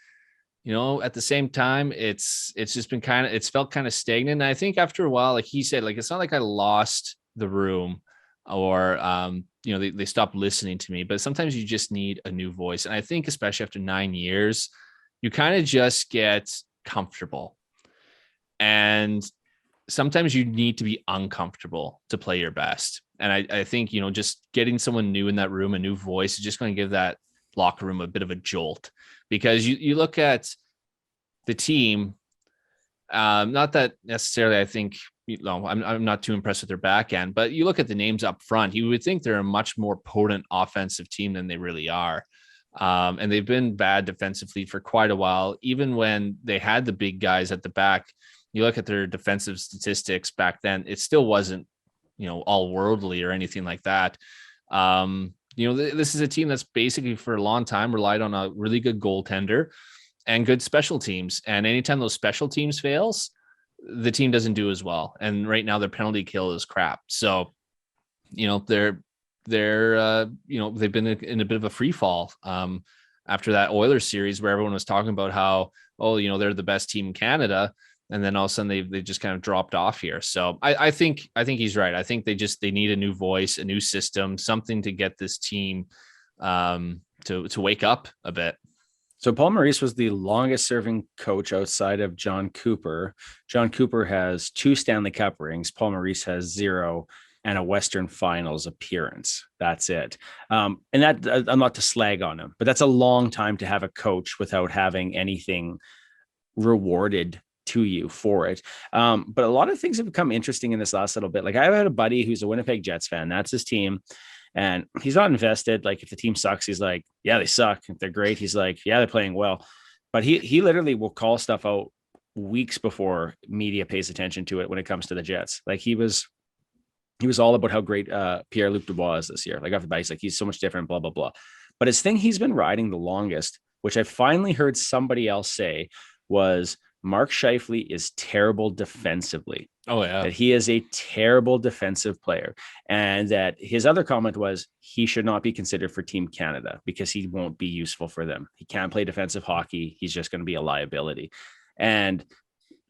S2: at the same time, it's just been it's felt kind of stagnant. And I think after a while, like he said, like, it's not like I lost the room or, they stopped listening to me, but sometimes you just need a new voice. And I think especially after 9 years, you kind of just get comfortable. And sometimes you need to be uncomfortable to play your best. And I think, just getting someone new in that room, a new voice, is just going to give that locker room a bit of a jolt, because you look at the team, not that necessarily I think, I'm not too impressed with their back end, but you look at the names up front, you would think they're a much more potent offensive team than they really are. And they've been bad defensively for quite a while. Even when they had the big guys at the back, you look at their defensive statistics back then, it still wasn't, all worldly or anything like that. This is a team that's basically for a long time relied on a really good goaltender and good special teams. And anytime those special teams fails, the team doesn't do as well. And right now their penalty kill is crap. So, they've been in a bit of a free fall after that Oilers series where everyone was talking about how, they're the best team in Canada. And then all of a sudden they just kind of dropped off here. So I think he's right. I think they need a new voice, a new system, something to get this team to wake up a bit.
S1: So Paul Maurice was the longest serving coach outside of John Cooper. John Cooper has 2 Stanley Cup rings. Paul Maurice has 0 and a Western Finals appearance. That's it. And that, I'm not to slag on him, but that's a long time to have a coach without having anything rewarded to you for it. But a lot of things have become interesting in this last little bit. Like I had a buddy who's a Winnipeg Jets fan. That's his team. And he's not invested. Like if the team sucks, he's like, yeah, they suck. If they're great, he's like, yeah, they're playing well. But he literally will call stuff out weeks before media pays attention to it when it comes to the Jets. Like he was he was all about how great Pierre-Luc Dubois is this year. Like off the bat, he's like, he's so much different, blah, blah, blah. But his thing he's been riding the longest, which I finally heard somebody else say, was Mark Scheifele is terrible defensively.
S2: Oh, yeah.
S1: That he is a terrible defensive player. And that his other comment was he should not be considered for Team Canada because he won't be useful for them. He can't play defensive hockey. He's just going to be a liability. And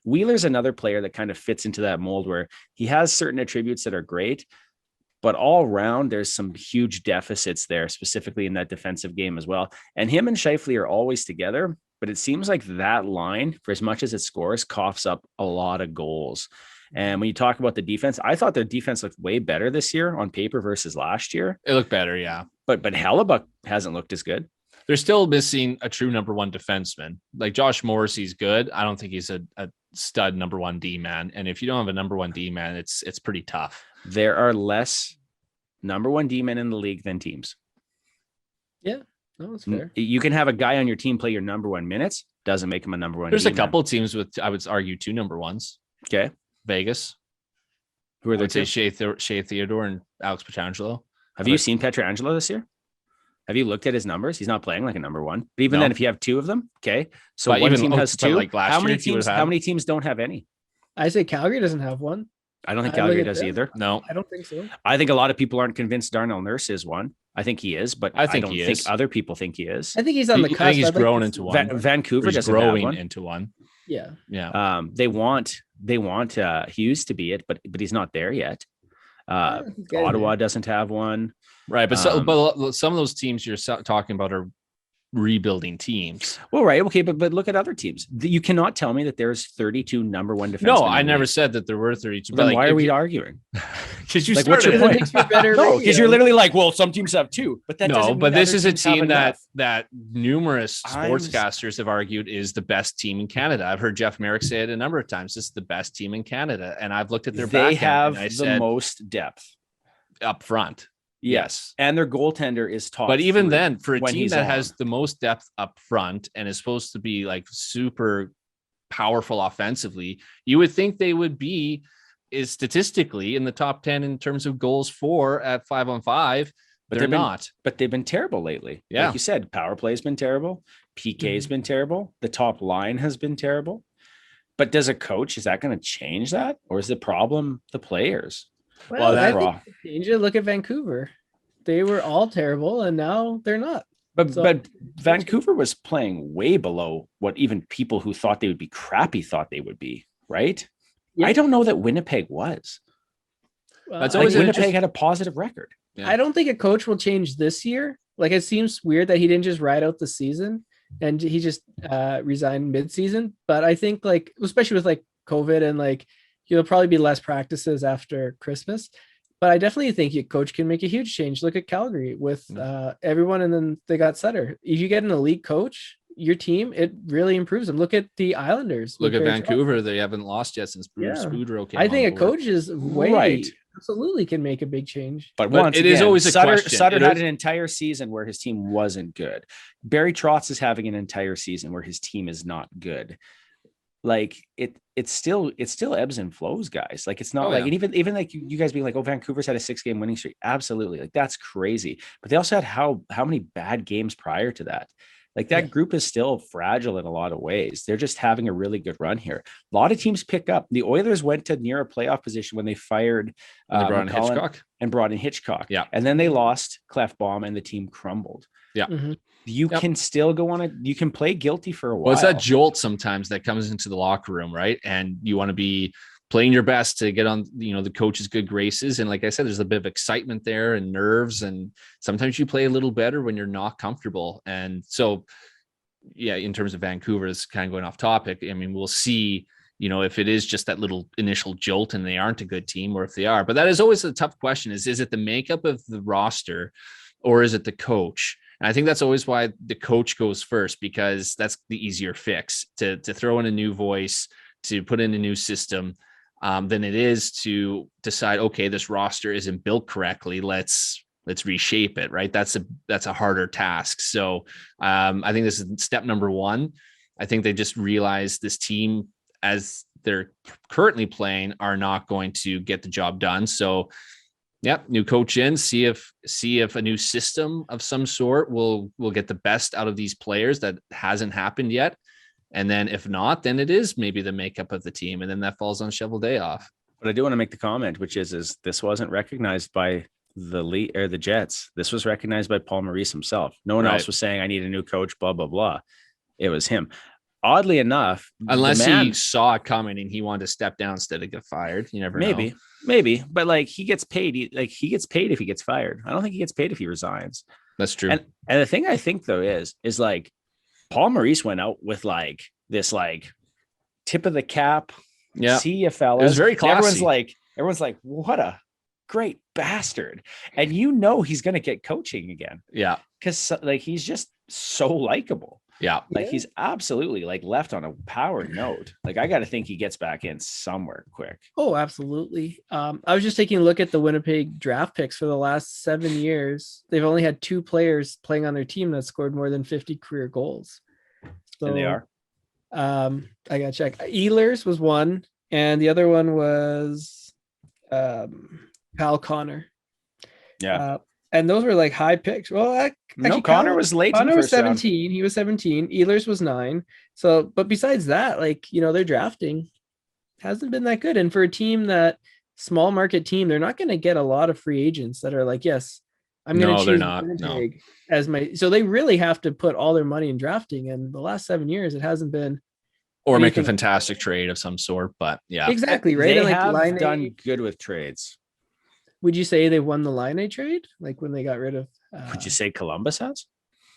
S1: Wheeler's another player that kind of fits into that mold where he has certain attributes that are great, but all around there's some huge deficits there, specifically in that defensive game as well. And him and Scheifele are always together, but it seems like that line, for as much as it scores, coughs up a lot of goals. And when you talk about the defense, I thought their defense looked way better this year on paper versus last year.
S2: It looked better, yeah.
S1: But Hellebuck hasn't looked as good.
S2: They're still missing a true number one defenseman. Like Josh Morris, he's good. I don't think he's a stud number one D man. And if you don't have a number one D man, it's pretty tough.
S1: There are less number one D men in the league than teams.
S3: Yeah, no, that's fair.
S1: You can have a guy on your team play your number one minutes. Doesn't make him a number one.
S2: There's
S1: D-man.
S2: a couple teams with, I would argue, 2 number ones.
S1: Okay.
S2: Vegas.
S1: Who are they?
S2: Shea Theodore and Alex Pietrangelo.
S1: Have you seen Pietrangelo this year? Have you looked at his numbers? He's not playing like a number one. But even then, if you have 2 of them, okay. So
S2: but
S1: one team has 2.
S2: Like
S1: how many teams don't have any?
S3: I say Calgary doesn't have one.
S1: I don't think Calgary does either.
S2: No,
S3: I don't think so.
S1: I think a lot of people aren't convinced Darnell Nurse is one. I think he is, but I don't think other people think he is.
S3: I think he's on the cusp.
S2: I think he's grown into one.
S1: Vancouver is
S2: growing into one.
S3: Yeah.
S2: Yeah.
S1: They want Hughes to be it, but he's not there yet. Ottawa doesn't have one.
S2: Right. But some of those teams you're talking about are rebuilding teams.
S1: Well, right. Okay. But look at other teams. You cannot tell me that there's 32 number one defensemen.
S2: No, I never said that there were 32.
S1: Then why are we arguing?
S2: Because you
S1: what's your point? No, because you're literally like, well, some teams have 2, but that doesn't mean
S2: but this is a team
S1: that
S2: numerous sportscasters have argued is the best team in Canada. I've heard Jeff Merrick say it a number of times. This is the best team in Canada, and I've looked at their
S1: they have the most depth
S2: up front. Yes.
S1: And their goaltender is top.
S2: But even then, for a team that has the most depth up front and is supposed to be like super powerful offensively, you would think they would be statistically in the top 10 in terms of goals for at 5-on-5, but they're not.
S1: But they've been terrible lately.
S2: Yeah.
S1: Like you said, power play has been terrible. PK has been terrible. The top line has been terrible. But does a coach, is that going to change that? Or is the problem the players?
S3: Well, I think change it. Look at Vancouver. They were all terrible, and now they're not.
S1: But Vancouver was playing way below what even people who thought they would be crappy thought they would be, right? Yeah. I don't know that Winnipeg was.
S2: That's always
S1: Winnipeg had a positive record.
S3: Yeah. I don't think a coach will change this year. Like, it seems weird that he didn't just ride out the season and he just resigned mid-season. But I think, like, especially with like COVID and like, there'll probably be less practices after Christmas, but I definitely think your coach can make a huge change. Look at Calgary with everyone, and then they got Sutter. If you get an elite coach, your team, it really improves them. Look at the Islanders.
S2: Look at Vancouver. They haven't lost yet since Bruce Boudreau came.
S3: I think a coach is absolutely can make a big change.
S1: But once
S2: it is always a question.
S1: Sutter had an entire season where his team wasn't good. Barry Trotz is having an entire season where his team is not good. Like it still ebbs and flows, guys. Like it's not and even like you guys being like, oh, Vancouver's had a 6-game winning streak. Absolutely. Like that's crazy. But they also had how many bad games prior to that? Like that group is still fragile in a lot of ways. They're just having a really good run here. A lot of teams pick up. The Oilers went to near a playoff position when they fired brought in Hitchcock.
S2: Yeah.
S1: And then they lost Clefbaum and the team crumbled.
S2: Yeah.
S3: Mm-hmm.
S1: You can still you can play guilty for a while.
S2: Well, it's that jolt sometimes that comes into the locker room, right? And you want to be playing your best to get on, the coach's good graces. And like I said, there's a bit of excitement there and nerves. And sometimes you play a little better when you're not comfortable. And so, yeah, in terms of Vancouver, it's kind of going off topic. I mean, we'll see, if it is just that little initial jolt and they aren't a good team, or if they are. But that is always a tough question is it the makeup of the roster or is it the coach? And I think that's always why the coach goes first, because that's the easier fix to throw in a new voice, to put in a new system, than it is to decide, okay, this roster isn't built correctly. Let's reshape it. Right. That's a harder task. So I think this is step number 1. I think they just realized this team, as they're currently playing, are not going to get the job done. So Yep, new coach in, see if a new system of some sort will get the best out of these players that hasn't happened yet. And then if not, then it is maybe the makeup of the team, and then that falls on Shovel Day off.
S1: But I do want to make the comment, which is this wasn't recognized by the league or the Jets. This was recognized by Paul Maurice himself. No one else was saying, I need a new coach, blah, blah, blah. It was him. Oddly enough,
S2: unless he saw it coming and he wanted to step down instead of get fired. You never know.
S1: Maybe. But like, he gets paid. He gets paid if he gets fired. I don't think he gets paid if he resigns.
S2: That's true.
S1: And the thing I think though is like, Paul Maurice went out with like this like tip of the cap.
S2: Yeah.
S1: See you fellas.
S2: It was very classy.
S1: Everyone's like, what a great bastard. And he's going to get coaching again.
S2: Yeah.
S1: Because like, he's just so likable.
S2: Yeah.
S1: Like he's absolutely like left on a power note. Like I got to think he gets back in somewhere quick.
S3: Oh, absolutely. I was just taking a look at the Winnipeg draft picks for the last 7 years. They've only had 2 players playing on their team that scored more than 50 career goals. So,
S1: and they are.
S3: I got to check. Ehlers was one, and the other one was Kyle Connor. Yeah. And those were like high picks. Well, actually,
S1: Connor was late.
S3: Connor was 17. Round. He was 17. Ehlers was 9. So, but besides that, like, their drafting hasn't been that good. And for a team small market team, they're not going to get a lot of free agents that are like, yes, I'm going to choose Winnipeg as my. So they really have to put all their money in drafting. And the last 7 years, it hasn't been.
S2: Or make a fantastic trade of some sort. But yeah,
S3: exactly right.
S1: They have done good with trades.
S3: Would you say they won the Line trade? Like when they got rid of?
S1: Would you say Columbus has?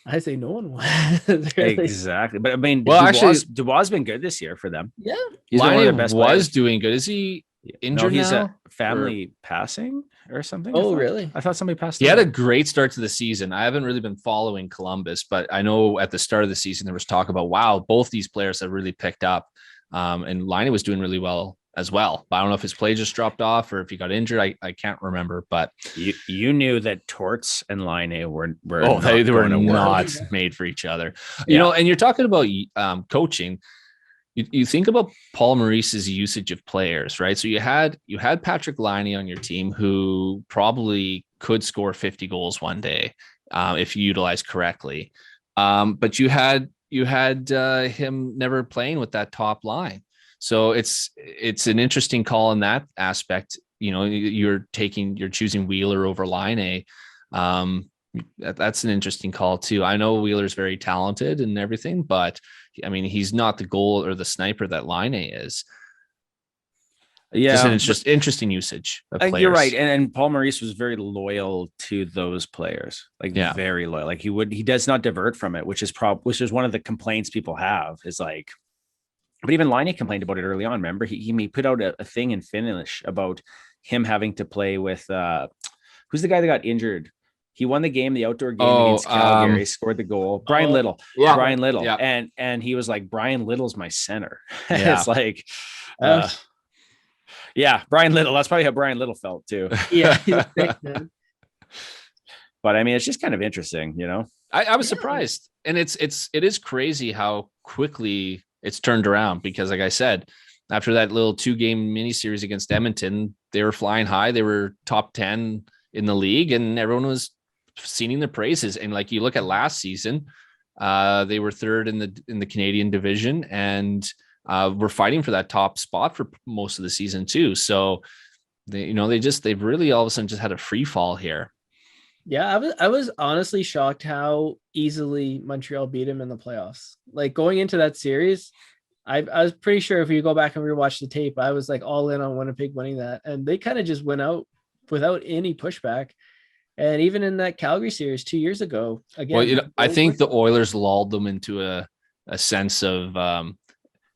S3: I say no one won.
S1: Exactly, but I mean, Dubois been good this year for them.
S3: Yeah,
S2: he's one of their best players. Doing good. Is he injured?
S1: No, he's
S2: now?
S1: a family passing or something.
S3: Oh, really?
S1: I thought somebody passed.
S2: He had a great start to the season. I haven't really been following Columbus, but I know at the start of the season there was talk about both these players have really picked up, and Laine was doing really well as well. But I don't know if his play just dropped off or if he got injured. I can't remember, but
S1: you knew that Torts and Laine were
S2: they were not made for each other. You know, and you're talking about coaching. You think about Paul Maurice's usage of players, right? So you had Patrick Laine on your team who probably could score 50 goals one day if you utilize correctly. But you had him never playing with that top line. So it's an interesting call in that aspect. You're choosing Wheeler over Laine. That's an interesting call too. I know Wheeler's very talented and everything, but I mean, he's not the goal or the sniper that Laine is. Yeah, it's just interesting usage of players.
S1: You're right, and Paul Maurice was very loyal to those players, very loyal. Like he does not divert from it, which is one of the complaints people have. Is like. But even Laine complained about it early on. Remember, he put out a thing in Finnish about him having to play with who's the guy that got injured? He won the game, the outdoor game against Calgary, scored the goal. Brian Little. Yeah. Brian Little. Yeah. And he was like, Brian Little's my center. Yeah. It's like Brian Little. That's probably how Brian Little felt too.
S3: Yeah.
S1: But I mean, it's just kind of interesting,
S2: I was surprised. And it is crazy how quickly it's turned around because, like I said, after that little 2-game mini series against Edmonton, they were flying high. They were top 10 in the league, and everyone was singing their praises. And like you look at last season, they were third in the Canadian division, and were fighting for that top spot for most of the season too. So they've really all of a sudden just had a free fall here.
S3: Yeah, I was honestly shocked how easily Montreal beat him in the playoffs. Like going into that series, I was pretty sure if you go back and rewatch the tape, I was like all in on Winnipeg winning that. And they kind of just went out without any pushback. And even in that Calgary series 2 years ago, again,
S2: I think the Oilers lulled them into a sense of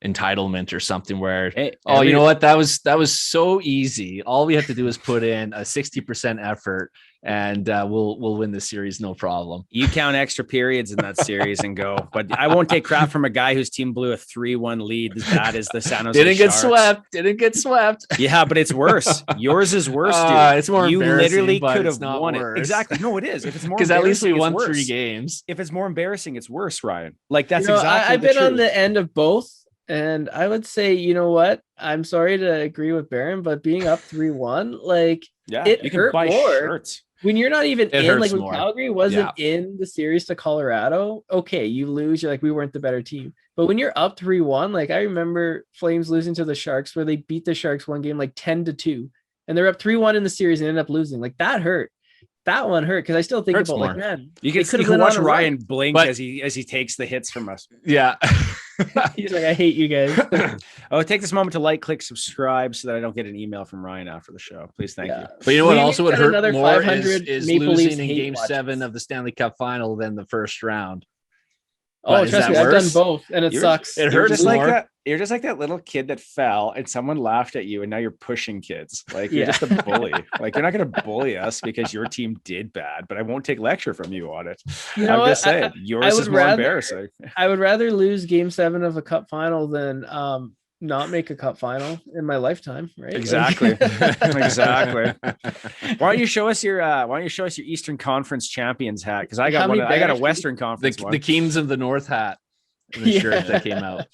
S2: entitlement or something where, you know what? That was so easy. All we have to do is put in a 60% effort and we'll win the series, no problem.
S1: You count extra periods in that series and go. But I won't take crap from a guy whose team blew a 3-1 lead. That is the San Jose
S2: Didn't
S1: Sharks.
S2: Didn't get swept.
S1: Yeah, but it's worse. Yours is worse, dude.
S2: It's more
S1: you literally
S2: could
S1: have won it. Exactly. No, it is. If it's more
S2: because at least we won 3 games.
S1: If it's more embarrassing, it's worse, Ryan. Like that's exactly.
S3: I've been on the end of both. And I would say, you know what? I'm sorry to agree with Baron, but being up 3-1, like it
S1: you can
S3: hurt
S1: buy
S3: more
S1: shirts
S3: when you're not even
S2: It
S3: in.
S2: hurts
S3: Like when
S2: more.
S3: Calgary wasn't in the series to Colorado, okay, you lose. You're like, we weren't the better team. But when you're up 3-1, like I remember Flames losing to the Sharks where they beat the Sharks one game like 10-2, and they're up 3-1 in the series and ended up losing. Like that hurt. That one hurt because I still think
S2: Hurts
S3: about
S2: more.
S3: like, man,
S1: you can watch Ryan blink
S2: But-
S1: as he takes the hits from us.
S2: Yeah.
S3: He's like, I hate you guys.
S1: Oh, take this moment to like, click, subscribe so that I don't get an email from Ryan after the show. Please, thank you.
S2: But you know what
S3: We
S2: also would
S3: got
S2: hurt
S3: another
S2: more
S3: 500
S2: is
S3: Maple Leafs
S2: losing in
S3: hate
S2: Game
S3: watches.
S2: 7 of the Stanley Cup Final than the first round.
S3: Oh,
S2: Is
S3: trust
S2: that
S3: me, I've done
S1: worse?
S3: both, and it
S1: You're-
S3: sucks.
S2: it
S1: You're
S2: hurts
S1: just like
S2: more.
S1: that. You're just like that little kid that fell and someone laughed at you, and now you're pushing kids. Like you're just a bully. Like you're not going to bully us because your team did bad, but I won't take lecture from you on it.
S3: You know
S1: I'm
S3: what?
S1: just saying yours
S3: would
S1: is more
S3: rather-
S1: embarrassing.
S3: I would rather lose Game 7 of a Cup final than not make a Cup final in my lifetime. Right?
S1: Exactly.
S3: Like-
S1: Exactly. Why don't you show us your Eastern Conference champions hat? Because I got
S3: How
S1: one.
S3: many
S1: I got a
S3: banners?
S1: Western Conference
S2: The
S1: one.
S2: Kings of the North hat. The
S3: Yeah.
S2: shirt that came out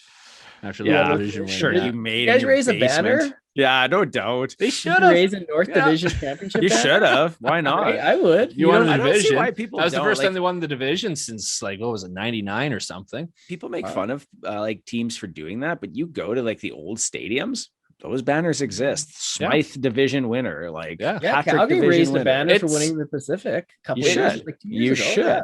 S2: after the
S1: Yeah,
S2: division win.
S1: sure.
S2: Yeah.
S1: You made
S3: You guys
S1: in your
S3: raise a
S1: basement.
S3: banner?
S1: Yeah, no doubt.
S2: They
S3: Did
S2: should
S3: you
S2: have.
S3: raise a North
S2: Yeah.
S3: Division championship?
S1: You
S3: banner?
S1: should have. Why not?
S3: Right, I would.
S2: You won
S3: don't-
S2: the
S1: I don't see
S2: division.
S1: why people
S2: That was the
S1: don't.
S2: first
S1: Like,
S2: time they won the division since like what was it, 99 or something.
S1: people make
S3: Wow.
S1: fun of like teams for doing that, but you go to like the old stadiums, those banners exist.
S2: Yeah.
S1: Smythe division winner, like
S2: Yeah.
S3: Yeah,
S1: hat-trick
S3: Calgary
S1: division
S3: raised a
S1: winner.
S3: banner for
S2: It's-
S3: winning the Pacific.
S1: You
S3: Years,
S1: should.
S3: like 2
S1: You
S3: years ago,
S1: should.
S3: yeah.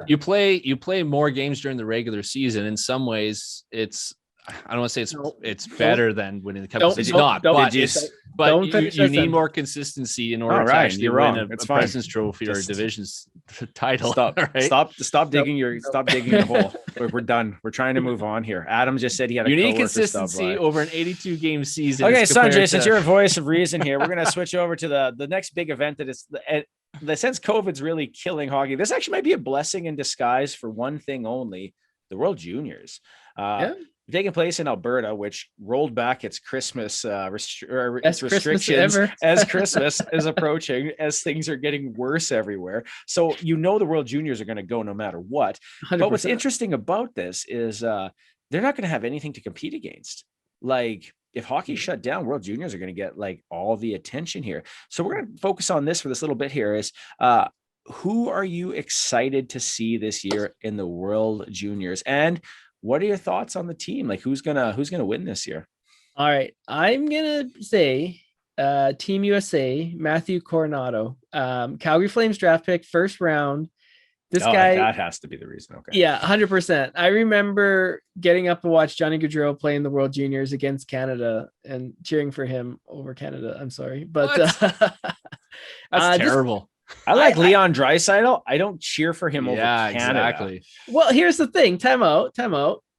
S2: You play more games during the regular season. In some ways, it's I don't want to say it's better than winning the cup.
S3: Don't-
S2: It's
S3: don't-
S2: not,
S3: don't-
S2: but
S1: Did you
S2: it's
S1: s-
S2: but
S3: don't
S2: you,
S3: finish
S2: you
S3: that
S2: need
S3: sentence.
S2: more consistency in order
S1: All
S2: to
S1: right,
S2: actually
S1: you're
S2: win
S1: wrong.
S2: a
S1: It's fine.
S2: President's Trophy or a
S1: Just-
S2: division's title.
S1: Stop.
S2: all right?
S1: Stop digging
S3: Nope.
S1: stop digging the hole. We're done. We're trying to move on here. Adam just said he had a
S2: You need
S1: coworker stop
S2: consistency
S1: by.
S2: over an 82 game season.
S1: Okay,
S2: as compared
S1: Sanjay, since
S2: to-
S1: you're a voice of reason here, we're gonna switch over to the next big event that is the sense COVID's really killing hockey. This actually might be a blessing in disguise for one thing only: the World Juniors.
S3: Yeah.
S1: Taking place in Alberta, which rolled back its Christmas
S3: Best
S1: its
S3: Christmas
S1: restrictions
S3: ever.
S1: as Christmas is approaching, as things are getting worse everywhere. So the World Juniors are going to go no matter what.
S3: 100%.
S1: But what's interesting about this is they're not going to have anything to compete against. Like if hockey shut down, World Juniors are going to get like all the attention here. So we're going to focus on this for this little bit here is who are you excited to see this year in the World Juniors? And what are your thoughts on the team? Like who's gonna win this year?
S3: All right, I'm gonna say Team USA, Matthew Coronado, Calgary Flames draft pick, first round. This guy,
S1: that has to be the reason. Okay.
S3: yeah, 100%. I remember getting up to watch Johnny Gaudreau play in the World Juniors against Canada and cheering for him over Canada. I'm sorry, but
S2: That's terrible.
S1: I like Leon Draisaitl. I don't cheer for him over Canada.
S2: Exactly.
S3: well, here's the thing. Time out.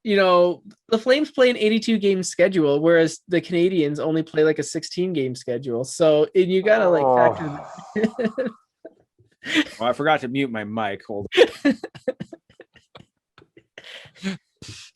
S3: You know, the Flames play an 82 game schedule, whereas the Canadians only play like a 16 game schedule. So and you gotta like factor.
S1: Oh, I forgot to mute my mic. Hold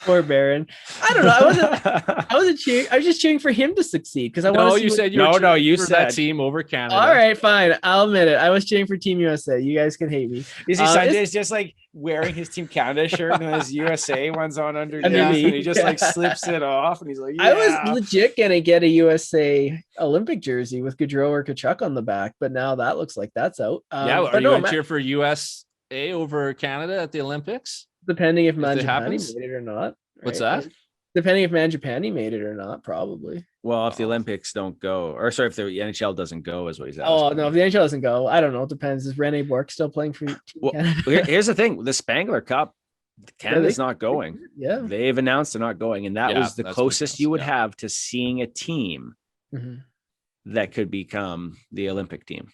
S3: Poor Baron. I don't know. I wasn't cheering. I was just cheering for him to succeed because I want
S2: No,
S3: to see
S2: you
S3: what-
S2: said you
S1: No,
S2: were
S1: no,
S2: cheering
S1: you
S2: for
S1: said-
S2: that team over Canada.
S3: All right, fine. I'll admit it. I was cheering for Team USA. You guys can hate me.
S1: You see,
S3: it's-
S1: Sanjay's just like wearing his Team Canada shirt and his USA one's on underneath,
S3: Underneath,
S1: and he just like
S3: yeah.
S1: slips it off, and he's like,
S3: I
S1: "Yeah."
S3: was legit gonna get a USA Olympic jersey with Gaudreau or Kachuk on the back, but now that looks like that's out.
S2: Yeah, are
S3: but
S2: you
S3: no,
S2: going to cheer for USA over Canada at the Olympics?
S3: depending if
S2: it
S3: Manjapani
S2: happens?
S3: made it or not.
S2: What's
S3: right?
S2: that?
S3: Depending if Manjapani made it or not, probably.
S1: Well, if the Olympics don't go, or sorry, if the NHL doesn't go, is what he's asking.
S3: Oh no, if the NHL doesn't go, I don't know. It depends. Is Rene Bourque still playing for Team
S1: Well,
S3: Canada?
S1: Here's the thing: the Spangler Cup, Canada's not going.
S3: Yeah.
S1: They've announced they're not going, and that
S2: Yeah,
S1: was the
S2: that's
S1: closest
S2: what it
S1: you
S2: was,
S1: would
S2: yeah.
S1: have to seeing a team
S3: Mhm.
S1: that could become the Olympic team.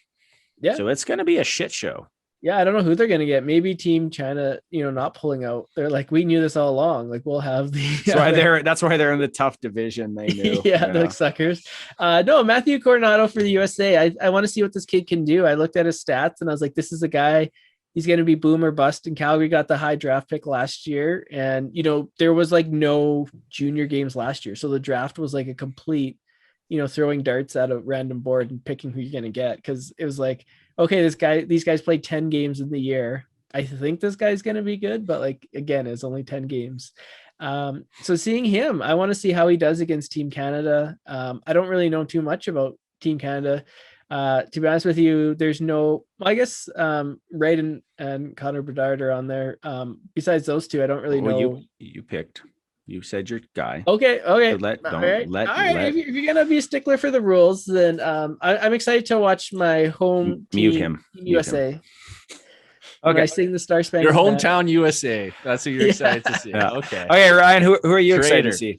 S3: Yeah.
S1: So it's going to be a shit show.
S3: Yeah, I don't know who they're gonna get. Maybe Team China, not pulling out. They're like, we knew this all along. Like we'll have the
S1: That's why they're in the tough division. They knew.
S3: yeah, the suckers. No, Matthew Coronado for the USA. I want to see what this kid can do. I looked at his stats and I was like, this is a guy. He's going to be boom or bust. And Calgary got the high draft pick last year, and there was like no junior games last year, so the draft was like a complete, throwing darts at a random board and picking who you're going to get, because it was like, okay, these guys played 10 games in the year. I think this guy's going to be good, but like again, it's only 10 games. So seeing him, I want to see how he does against Team Canada. I don't really know too much about Team Canada. To be honest with you, there's no, I guess, Wright and Connor Bedard are on there. Besides those two, I don't really know.
S1: You picked. You said your guy.
S3: Okay.
S1: So all right.
S3: If you're gonna be a stickler for the rules, then I'm excited to watch my home team, USA. Okay. When I sing the Star Spangled
S2: Your hometown USA. That's what you're excited to see.
S1: Yeah.
S2: Okay.
S1: Okay, Ryan, who are you excited to see?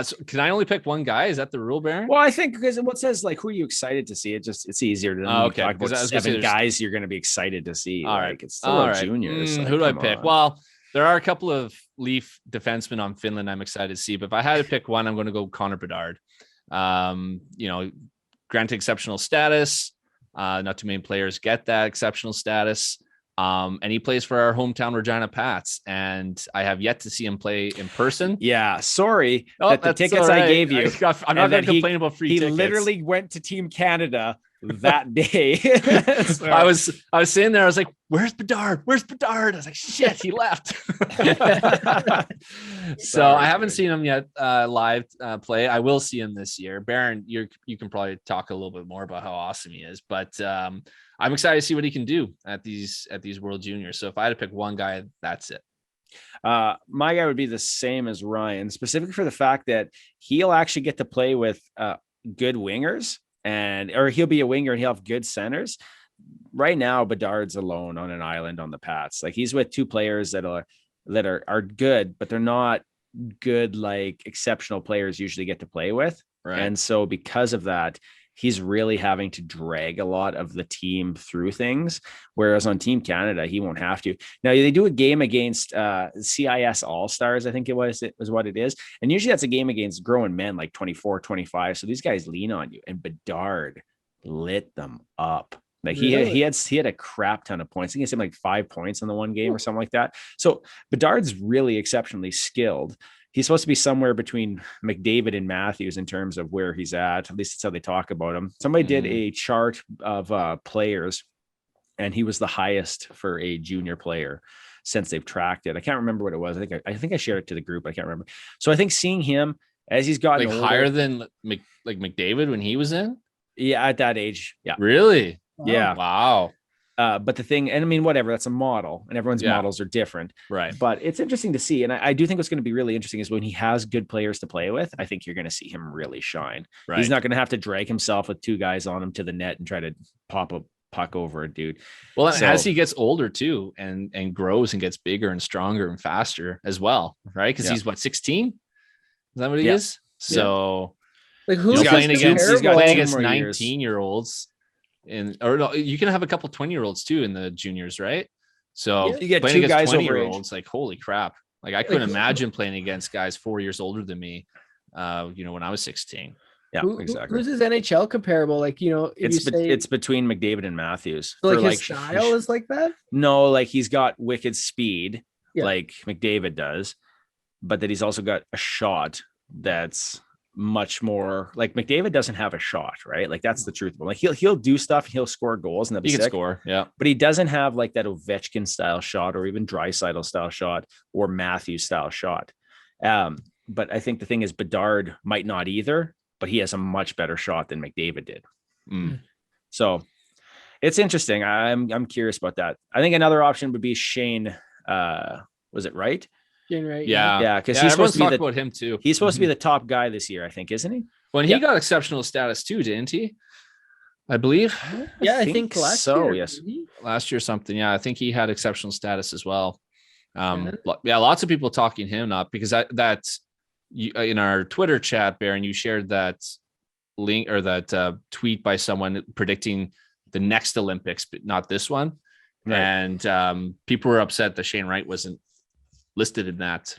S2: So can I only pick one guy? Is that the rule, Baron?
S1: Well, I think because what says like who are you excited to see? It's easier to talk about 7 guys you're going to be excited to see.
S2: All right,
S1: like, it's still juniors.
S2: Who do I pick? Well, there are a couple of Leaf defensemen on Finland I'm excited to see, but if I had to pick one, I'm going to go Connor Bedard. Granted exceptional status. Not too many players get that exceptional status. And he plays for our hometown Regina Pats, and I have yet to see him play in person.
S1: Yeah, sorry that the tickets I gave you.
S2: I'm not going to complain about free tickets.
S1: He literally went to Team Canada that day.
S2: So. I was sitting there. I was like, "Where's Bedard? Where's Bedard?" I was like, "Shit, he left." So I haven't seen him yet live play. I will see him this year. Baron, you can probably talk a little bit more about how awesome he is, but I'm excited to see what he can do at these World Juniors. So if I had to pick one guy, that's it.
S1: My guy would be the same as Ryan, specifically for the fact that he'll actually get to play with good wingers, or he'll be a winger and he'll have good centers. Right now, Bedard's alone on an island on the Pats. Like, he's with 2 players that are good, but they're not good like exceptional players usually get to play with.
S2: Right.
S1: And so because of that, he's really having to drag a lot of the team through things. Whereas on Team Canada, he won't have to. Now they do a game against CIS All-Stars, I think it was what it is. And usually that's a game against growing men like 24, 25. So these guys lean on you, and Bedard lit them up. Like he had a crap ton of points. I think he had like 5 points in the one game or something like that. So Bedard's really exceptionally skilled. He's supposed to be somewhere between McDavid and Matthews in terms of where he's at. At least that's how they talk about him. Somebody did a chart of players, and he was the highest for a junior player since they've tracked it. I can't remember what it was. I think I shared it to the group. I can't remember. So I think seeing him as he's gotten
S2: older, higher than McDavid when he was in.
S1: Yeah, at that age. Yeah.
S2: Really?
S1: Yeah.
S2: Wow.
S1: But the thing, and I mean, whatever, that's a model, and everyone's models are different.
S2: Right.
S1: But it's interesting to see. And I do think what's going to be really interesting is when he has good players to play with, I think you're going to see him really shine. Right. He's not going to have to drag himself with 2 guys on him to the net and try to pop a puck over a dude.
S2: Well, as he gets older too, and grows and gets bigger and stronger and faster as well. Right. Cause he's 16. Is that what he is? So
S3: like who's
S2: playing against
S1: 19-year-olds
S2: 19-year-olds. You can have a couple 20-year-olds too in the juniors, right? So
S1: you get
S2: playing
S1: 2 guys
S2: 20-year-olds, like holy crap! Like I couldn't imagine playing against guys 4 years older than me. When I was 16.
S1: Yeah, exactly.
S3: Who's his NHL comparable? Like,
S1: it's between McDavid and Matthews.
S3: So like his style is like that?
S1: No, like he's got wicked speed, like McDavid does, but that he's also got a shot that's much more like McDavid doesn't have a shot, right? Like that's the truth. Like he'll do stuff, he'll score goals, and he can
S2: score,
S1: but he doesn't have like that Ovechkin style shot, or even Draisaitl style shot, or Matthews style shot. But I think the thing is Bedard might not either, but he has a much better shot than McDavid did. So it's interesting. I'm curious about that. I think another option would be Shane. Was it right?
S3: Right.
S2: Yeah.
S1: Because he's supposed to be
S2: about him too.
S1: He's supposed to be the top guy this year, I think, isn't he?
S2: Well, he got exceptional status too, didn't he? I believe.
S3: Yeah, I think last year.
S1: Yes.
S2: Last year something. Yeah, I think he had exceptional status as well. Lots of people talking him up because that's in our Twitter chat, Baron, you shared that link or that tweet by someone predicting the next Olympics, but not this one. Right. And people were upset that Shane Wright wasn't listed in that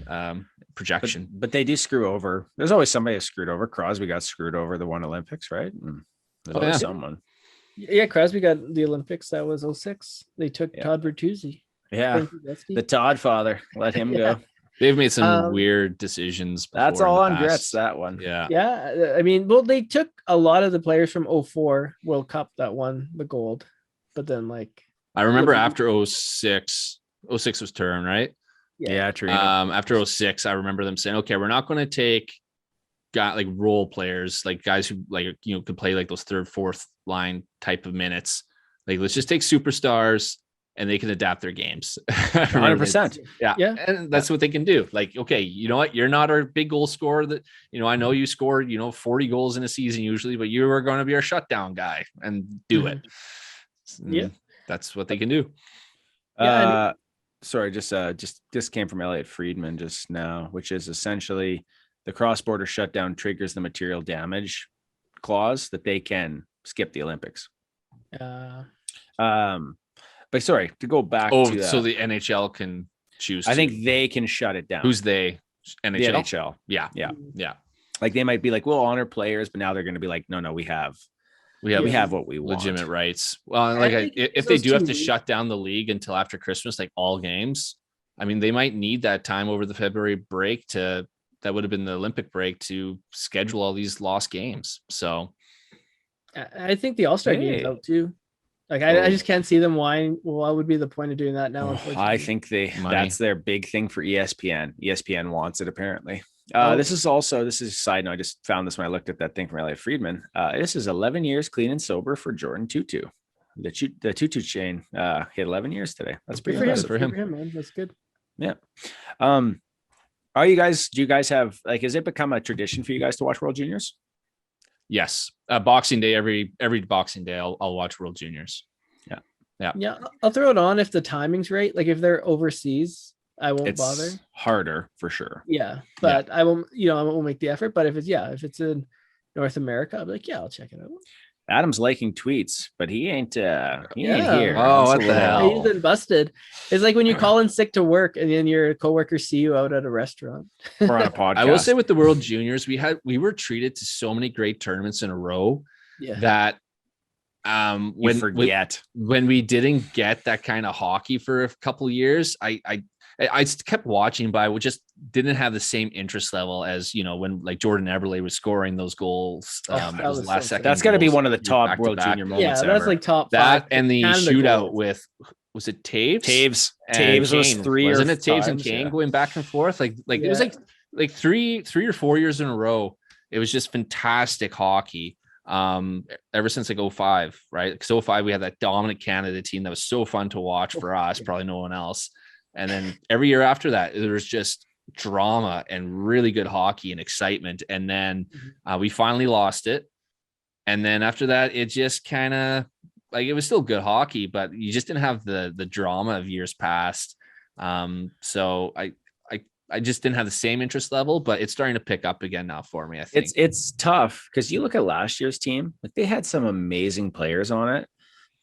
S2: projection.
S1: But they do screw over. There's always somebody who's screwed over. Crosby got screwed over the one Olympics, right? Someone.
S3: Yeah, Crosby got the Olympics. That was 2006. They took Todd Bertuzzi.
S1: Yeah, the Todd father. Let him go.
S2: They've made some weird decisions.
S1: That's all on Gretz, that one.
S3: Yeah. I mean, well, they took a lot of the players from 2004 World Cup that won the gold. But then, like,
S2: I remember after 2006 was turned, right?
S1: Yeah, true.
S2: After 06, I remember them saying, okay, we're not going to take like role players, like guys who could play like those third, fourth line type of minutes. Like, let's just take superstars and they can adapt their games.
S1: 100%.
S2: Yeah. And that's what they can do. Like, okay, you know what? You're not our big goal scorer that, I know you scored, 40 goals in a season usually, but you are going to be our shutdown guy and do it.
S3: Yeah.
S2: That's what they can do.
S1: Sorry, just this came from Elliot Friedman just now, which is essentially the cross-border shutdown triggers the material damage clause that they can skip the Olympics. But sorry, to go back to
S2: so the NHL can choose.
S1: I think they can shut it down.
S2: Who's they? NHL?
S1: The NHL.
S2: Yeah.
S1: Like, they might be like, we'll honor players, but now they're going to be like, no, we have what we want.
S2: Legitimate rights. Well, like, if they do have to shut down the league until after Christmas, like all games, I mean, they might need that time over the February break that would have been the Olympic break to schedule all these lost games. So
S3: I think the All-Star game's out too. Like, I just can't see them whining. Well, what would be the point of doing that now?
S1: I think that's their big thing for ESPN. ESPN wants it, apparently. This is a side note. I just found this when I looked at that thing from Elliot Friedman. This is 11 years clean and sober for Jordan Tutu. The Tutu chain hit 11 years today. That's pretty impressive
S3: for him, man. That's good.
S1: Yeah. Do you guys have, like, has it become a tradition for you guys to watch World Juniors?
S2: Yes. Boxing Day, every Boxing Day, I'll watch World Juniors.
S3: Yeah. I'll throw it on if the timing's right. Like, if they're overseas, I won't bother.
S1: Harder for sure.
S3: Yeah. But I won't make the effort. But if it's in North America, I'll be like, I'll check it out.
S1: Adam's liking tweets, but he ain't here.
S2: Oh, what the hell?
S3: He's been busted. It's like when you call in sick to work and then your coworkers see you out at a restaurant
S1: or on a podcast.
S2: I will say, with the World Juniors, we were treated to so many great tournaments in a row that when we didn't get that kind of hockey for a couple of years, I kept watching, but I just didn't have the same interest level as, when like Jordan Eberle was scoring those goals. Those last second.
S1: That's got to be one of the top World Junior moments.
S3: Yeah, that's like top
S2: that
S3: 5.
S2: And the shootout with, was it Taves?
S1: Taves was
S2: Kane.
S1: three,
S2: wasn't it? Taves
S1: times,
S2: and Kane going back and forth. Like it was like three or 4 years in a row. It was just fantastic hockey. Ever since like 05, right? Because 05 we had that dominant Canada team that was so fun to watch for us, probably no one else. And then every year after that, there was just drama and really good hockey and excitement. And then we finally lost it. And then after that, it just kind of, like, it was still good hockey, but you just didn't have the drama of years past. So I just didn't have the same interest level, but it's starting to pick up again now for me. I think
S1: it's tough because you look at last year's team, like, they had some amazing players on it,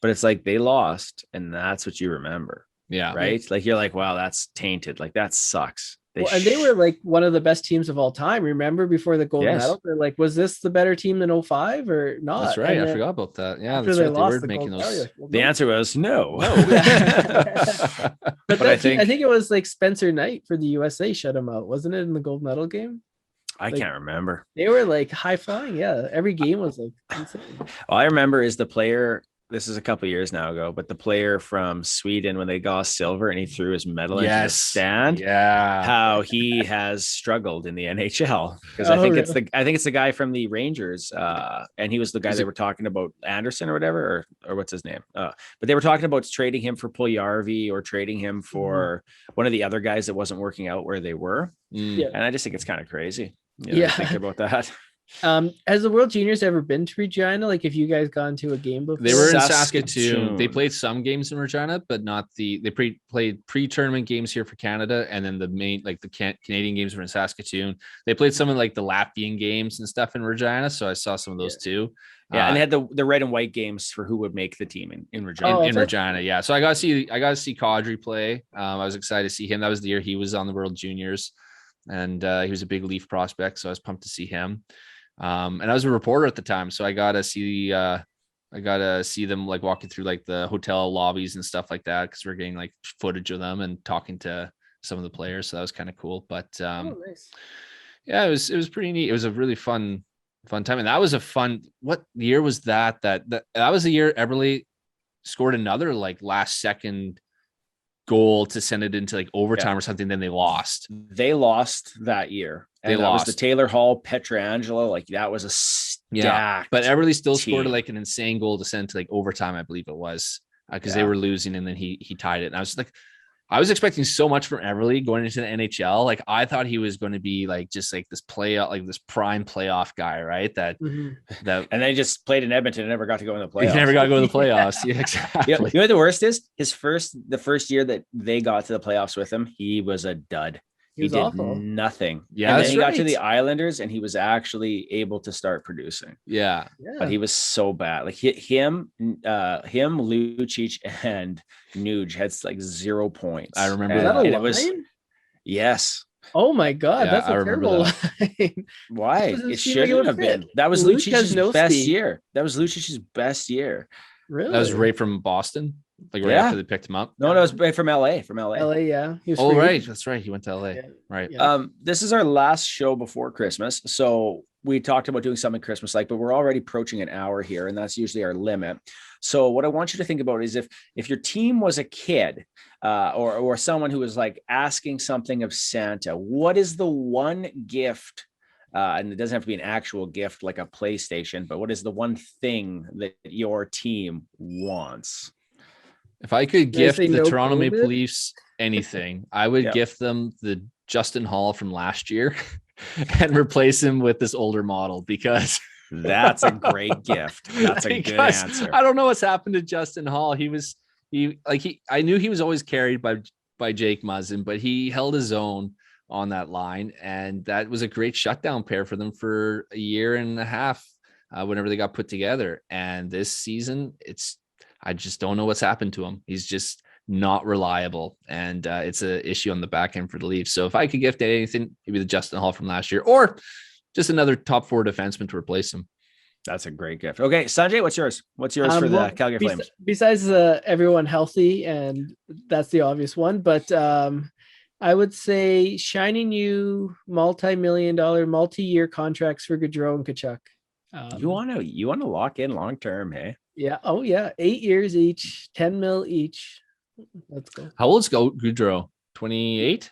S1: but it's like they lost, and that's what you remember.
S2: Yeah.
S1: Right. Like, you're like, wow, that's tainted. Like, that sucks.
S3: And they were like one of the best teams of all time. Remember, before the gold medal, they're like, was this the better team than 05 or not?
S2: That's right. I forgot about that. Yeah. That's
S3: right.
S2: They were making those.
S1: The answer was no.
S3: But I think it was like Spencer Knight for the USA shut him out. Wasn't it in the gold medal game?
S1: I can't remember.
S3: They were like high flying. Yeah. Every game was like insane.
S1: All I remember is the player. This is a couple of years now ago, but the player from Sweden, when they got silver and he threw his medal into the stand, how he has struggled in the NHL, because I think it's the guy from the Rangers, and he was the guy they were talking about, Anderson or whatever, or what's his name, but they were talking about trading him for Puljujarvi or trading him for one of the other guys that wasn't working out where they were, and I just think it's kind of crazy. Thinking about that.
S3: Has the World Juniors ever been to Regina? Like, if you guys gone to a game before?
S2: They were in Saskatoon. They played some games in Regina, but not they played pre-tournament games here for Canada, and then the main, like, the Canadian games were in Saskatoon. They played some of like the Latvian games and stuff in Regina, so I saw some of those too. Yeah, and they had the red and white games for who would make the team in Regina. In Regina, yeah. So I got to see Kadri play. I was excited to see him. That was the year he was on the World Juniors, and he was a big Leaf prospect, so I was pumped to see him. And I was a reporter at the time, so I got to see them like walking through like the hotel lobbies and stuff like that, because we're getting like footage of them and talking to some of the players. So that was kind of cool. But
S3: nice.
S2: Yeah, it was pretty neat. It was a really fun time, and that was a fun. What year was that? That was the year Eberle scored another like last second goal to send it into like overtime or something. Then they lost.
S1: They lost that year. And
S2: they lost
S1: was the Taylor Hall, Pietrangelo. Like that was a stacked
S2: but Everly still
S1: team.
S2: scored like an insane goal to send to like overtime, I believe it was, because they were losing and then he tied it. And I was like, I was expecting so much from Everly going into the NHL. Like I thought he was going to be like just like this playoff, like this prime playoff guy, right? That
S1: and they just played in Edmonton and never got to go in the playoffs.
S2: He never got to go in the playoffs. Yeah, exactly.
S1: You know what the worst is? The first year that they got to the playoffs with him, he was a dud. He did
S3: awful.
S1: nothing.
S2: Yeah,
S1: and then he got to the Islanders and he was actually able to start producing.
S2: Yeah.
S1: But he was so bad. Like him, Lucic, and Nuge had like 0 points.
S2: I remember
S3: that.
S1: And it was yes.
S3: Oh my God, that's a terrible line.
S1: Why? It shouldn't have been. That was Lucic's best year. That was Lucic's best year.
S3: Really?
S2: That was right from Boston. Like right after they picked him up.
S1: No, it was from LA.
S3: LA, yeah.
S2: He was right. That's right. He went to LA. Yeah. Right.
S3: Yeah.
S1: This is our last show before Christmas. So we talked about doing something Christmas-like, but we're already approaching an hour here, and that's usually our limit. So what I want you to think about is if your team was a kid or someone who was like asking something of Santa, what is the one gift? And it doesn't have to be an actual gift like a PlayStation, but what is the one thing that your team wants?
S2: If I could gift the Toronto Maple Leafs anything, I would gift them the Justin Hall from last year and replace him with this older model, because
S1: that's a great gift. That's a good answer.
S2: I don't know what's happened to Justin Hall. I knew he was always carried by Jake Muzzin, but he held his own on that line. And that was a great shutdown pair for them for a year and a half whenever they got put together. And this season, I just don't know what's happened to him. He's just not reliable. And it's an issue on the back end for the Leafs. So if I could gift anything, maybe the Justin Hall from last year, or just another top 4 defenseman to replace him.
S1: That's a great gift. Okay, Sanjay, what's yours? What's yours for the Calgary Flames?
S3: Besides everyone healthy, and that's the obvious one, but I would say shiny new multi-million-dollar, multi-year contracts for Gaudreau and Tkachuk.
S1: You want to lock in long term, hey?
S3: Yeah. Oh yeah. 8 years each, 10 mil each. Let's go.
S2: How old is Gaudreau? 28?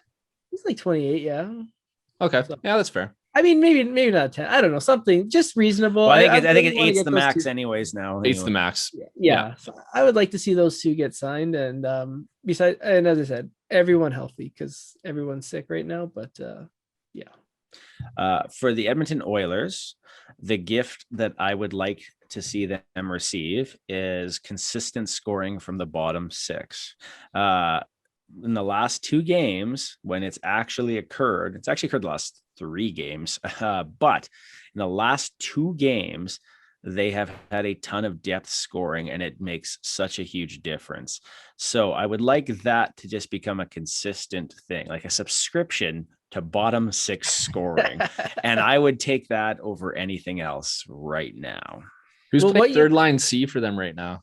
S3: He's like 28. Yeah.
S2: Okay. So, yeah, that's fair.
S3: I mean, maybe not 10. I don't know. Something just reasonable.
S1: Well, I think it 8's the max anyways now.
S2: 8's the max.
S3: Yeah. So I would like to see those 2 get signed. And as I said, everyone healthy, because everyone's sick right now. But
S1: for the Edmonton Oilers, the gift that I would like to see them receive is consistent scoring from the bottom 6. In the last 2 games, when it's actually occurred the last 3 games, but in the last 2 games, they have had a ton of depth scoring, and it makes such a huge difference. So I would like that to just become a consistent thing, like a subscription to bottom 6 scoring. And I would take that over anything else right now.
S2: Who's playing third line C for them right now?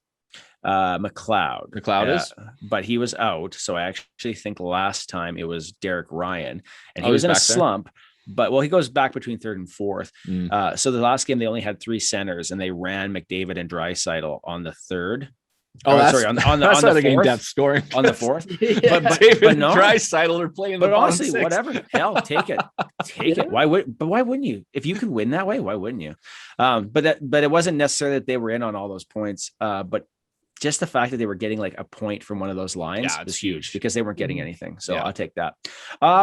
S1: McLeod.
S2: McLeod is,
S1: but he was out. So I actually think last time it was Derek Ryan, and he was in a slump. But he goes back between 3rd and 4th. So the last game they only had 3 centers, and they ran McDavid and Draisaitl on the 3rd.
S2: On the 4th. Depth scoring
S1: on the 4th.
S2: But no, Draisaitl are playing.
S1: But honestly, whatever. Hell, take it. Why wouldn't you? If you could win that way, why wouldn't you? But it wasn't necessarily that they were in on all those points. But just the fact that they were getting like a point from one of those lines was huge, because they weren't getting anything. So I'll take that.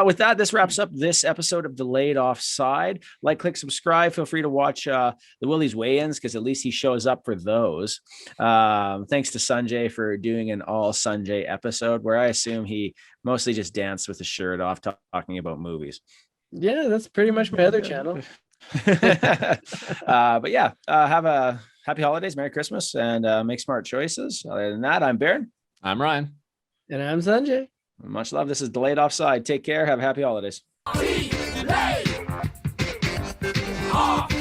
S1: With that, this wraps up this episode of Delayed Offside. Like, click, subscribe. Feel free to watch the Willie's weigh-ins, because at least he shows up for those. Thanks to Sanjay for doing an all Sanjay episode, where I assume he mostly just danced with his shirt off, talking about movies.
S3: Yeah, that's pretty much my other channel.
S1: But yeah, have a happy holidays, Merry Christmas, and make smart choices. Other than that, I'm Baron.
S2: I'm Ryan.
S3: And I'm Sanjay.
S1: Much love. This is Delayed Offside. Take care. Have happy holidays.
S4: Delayed Offside.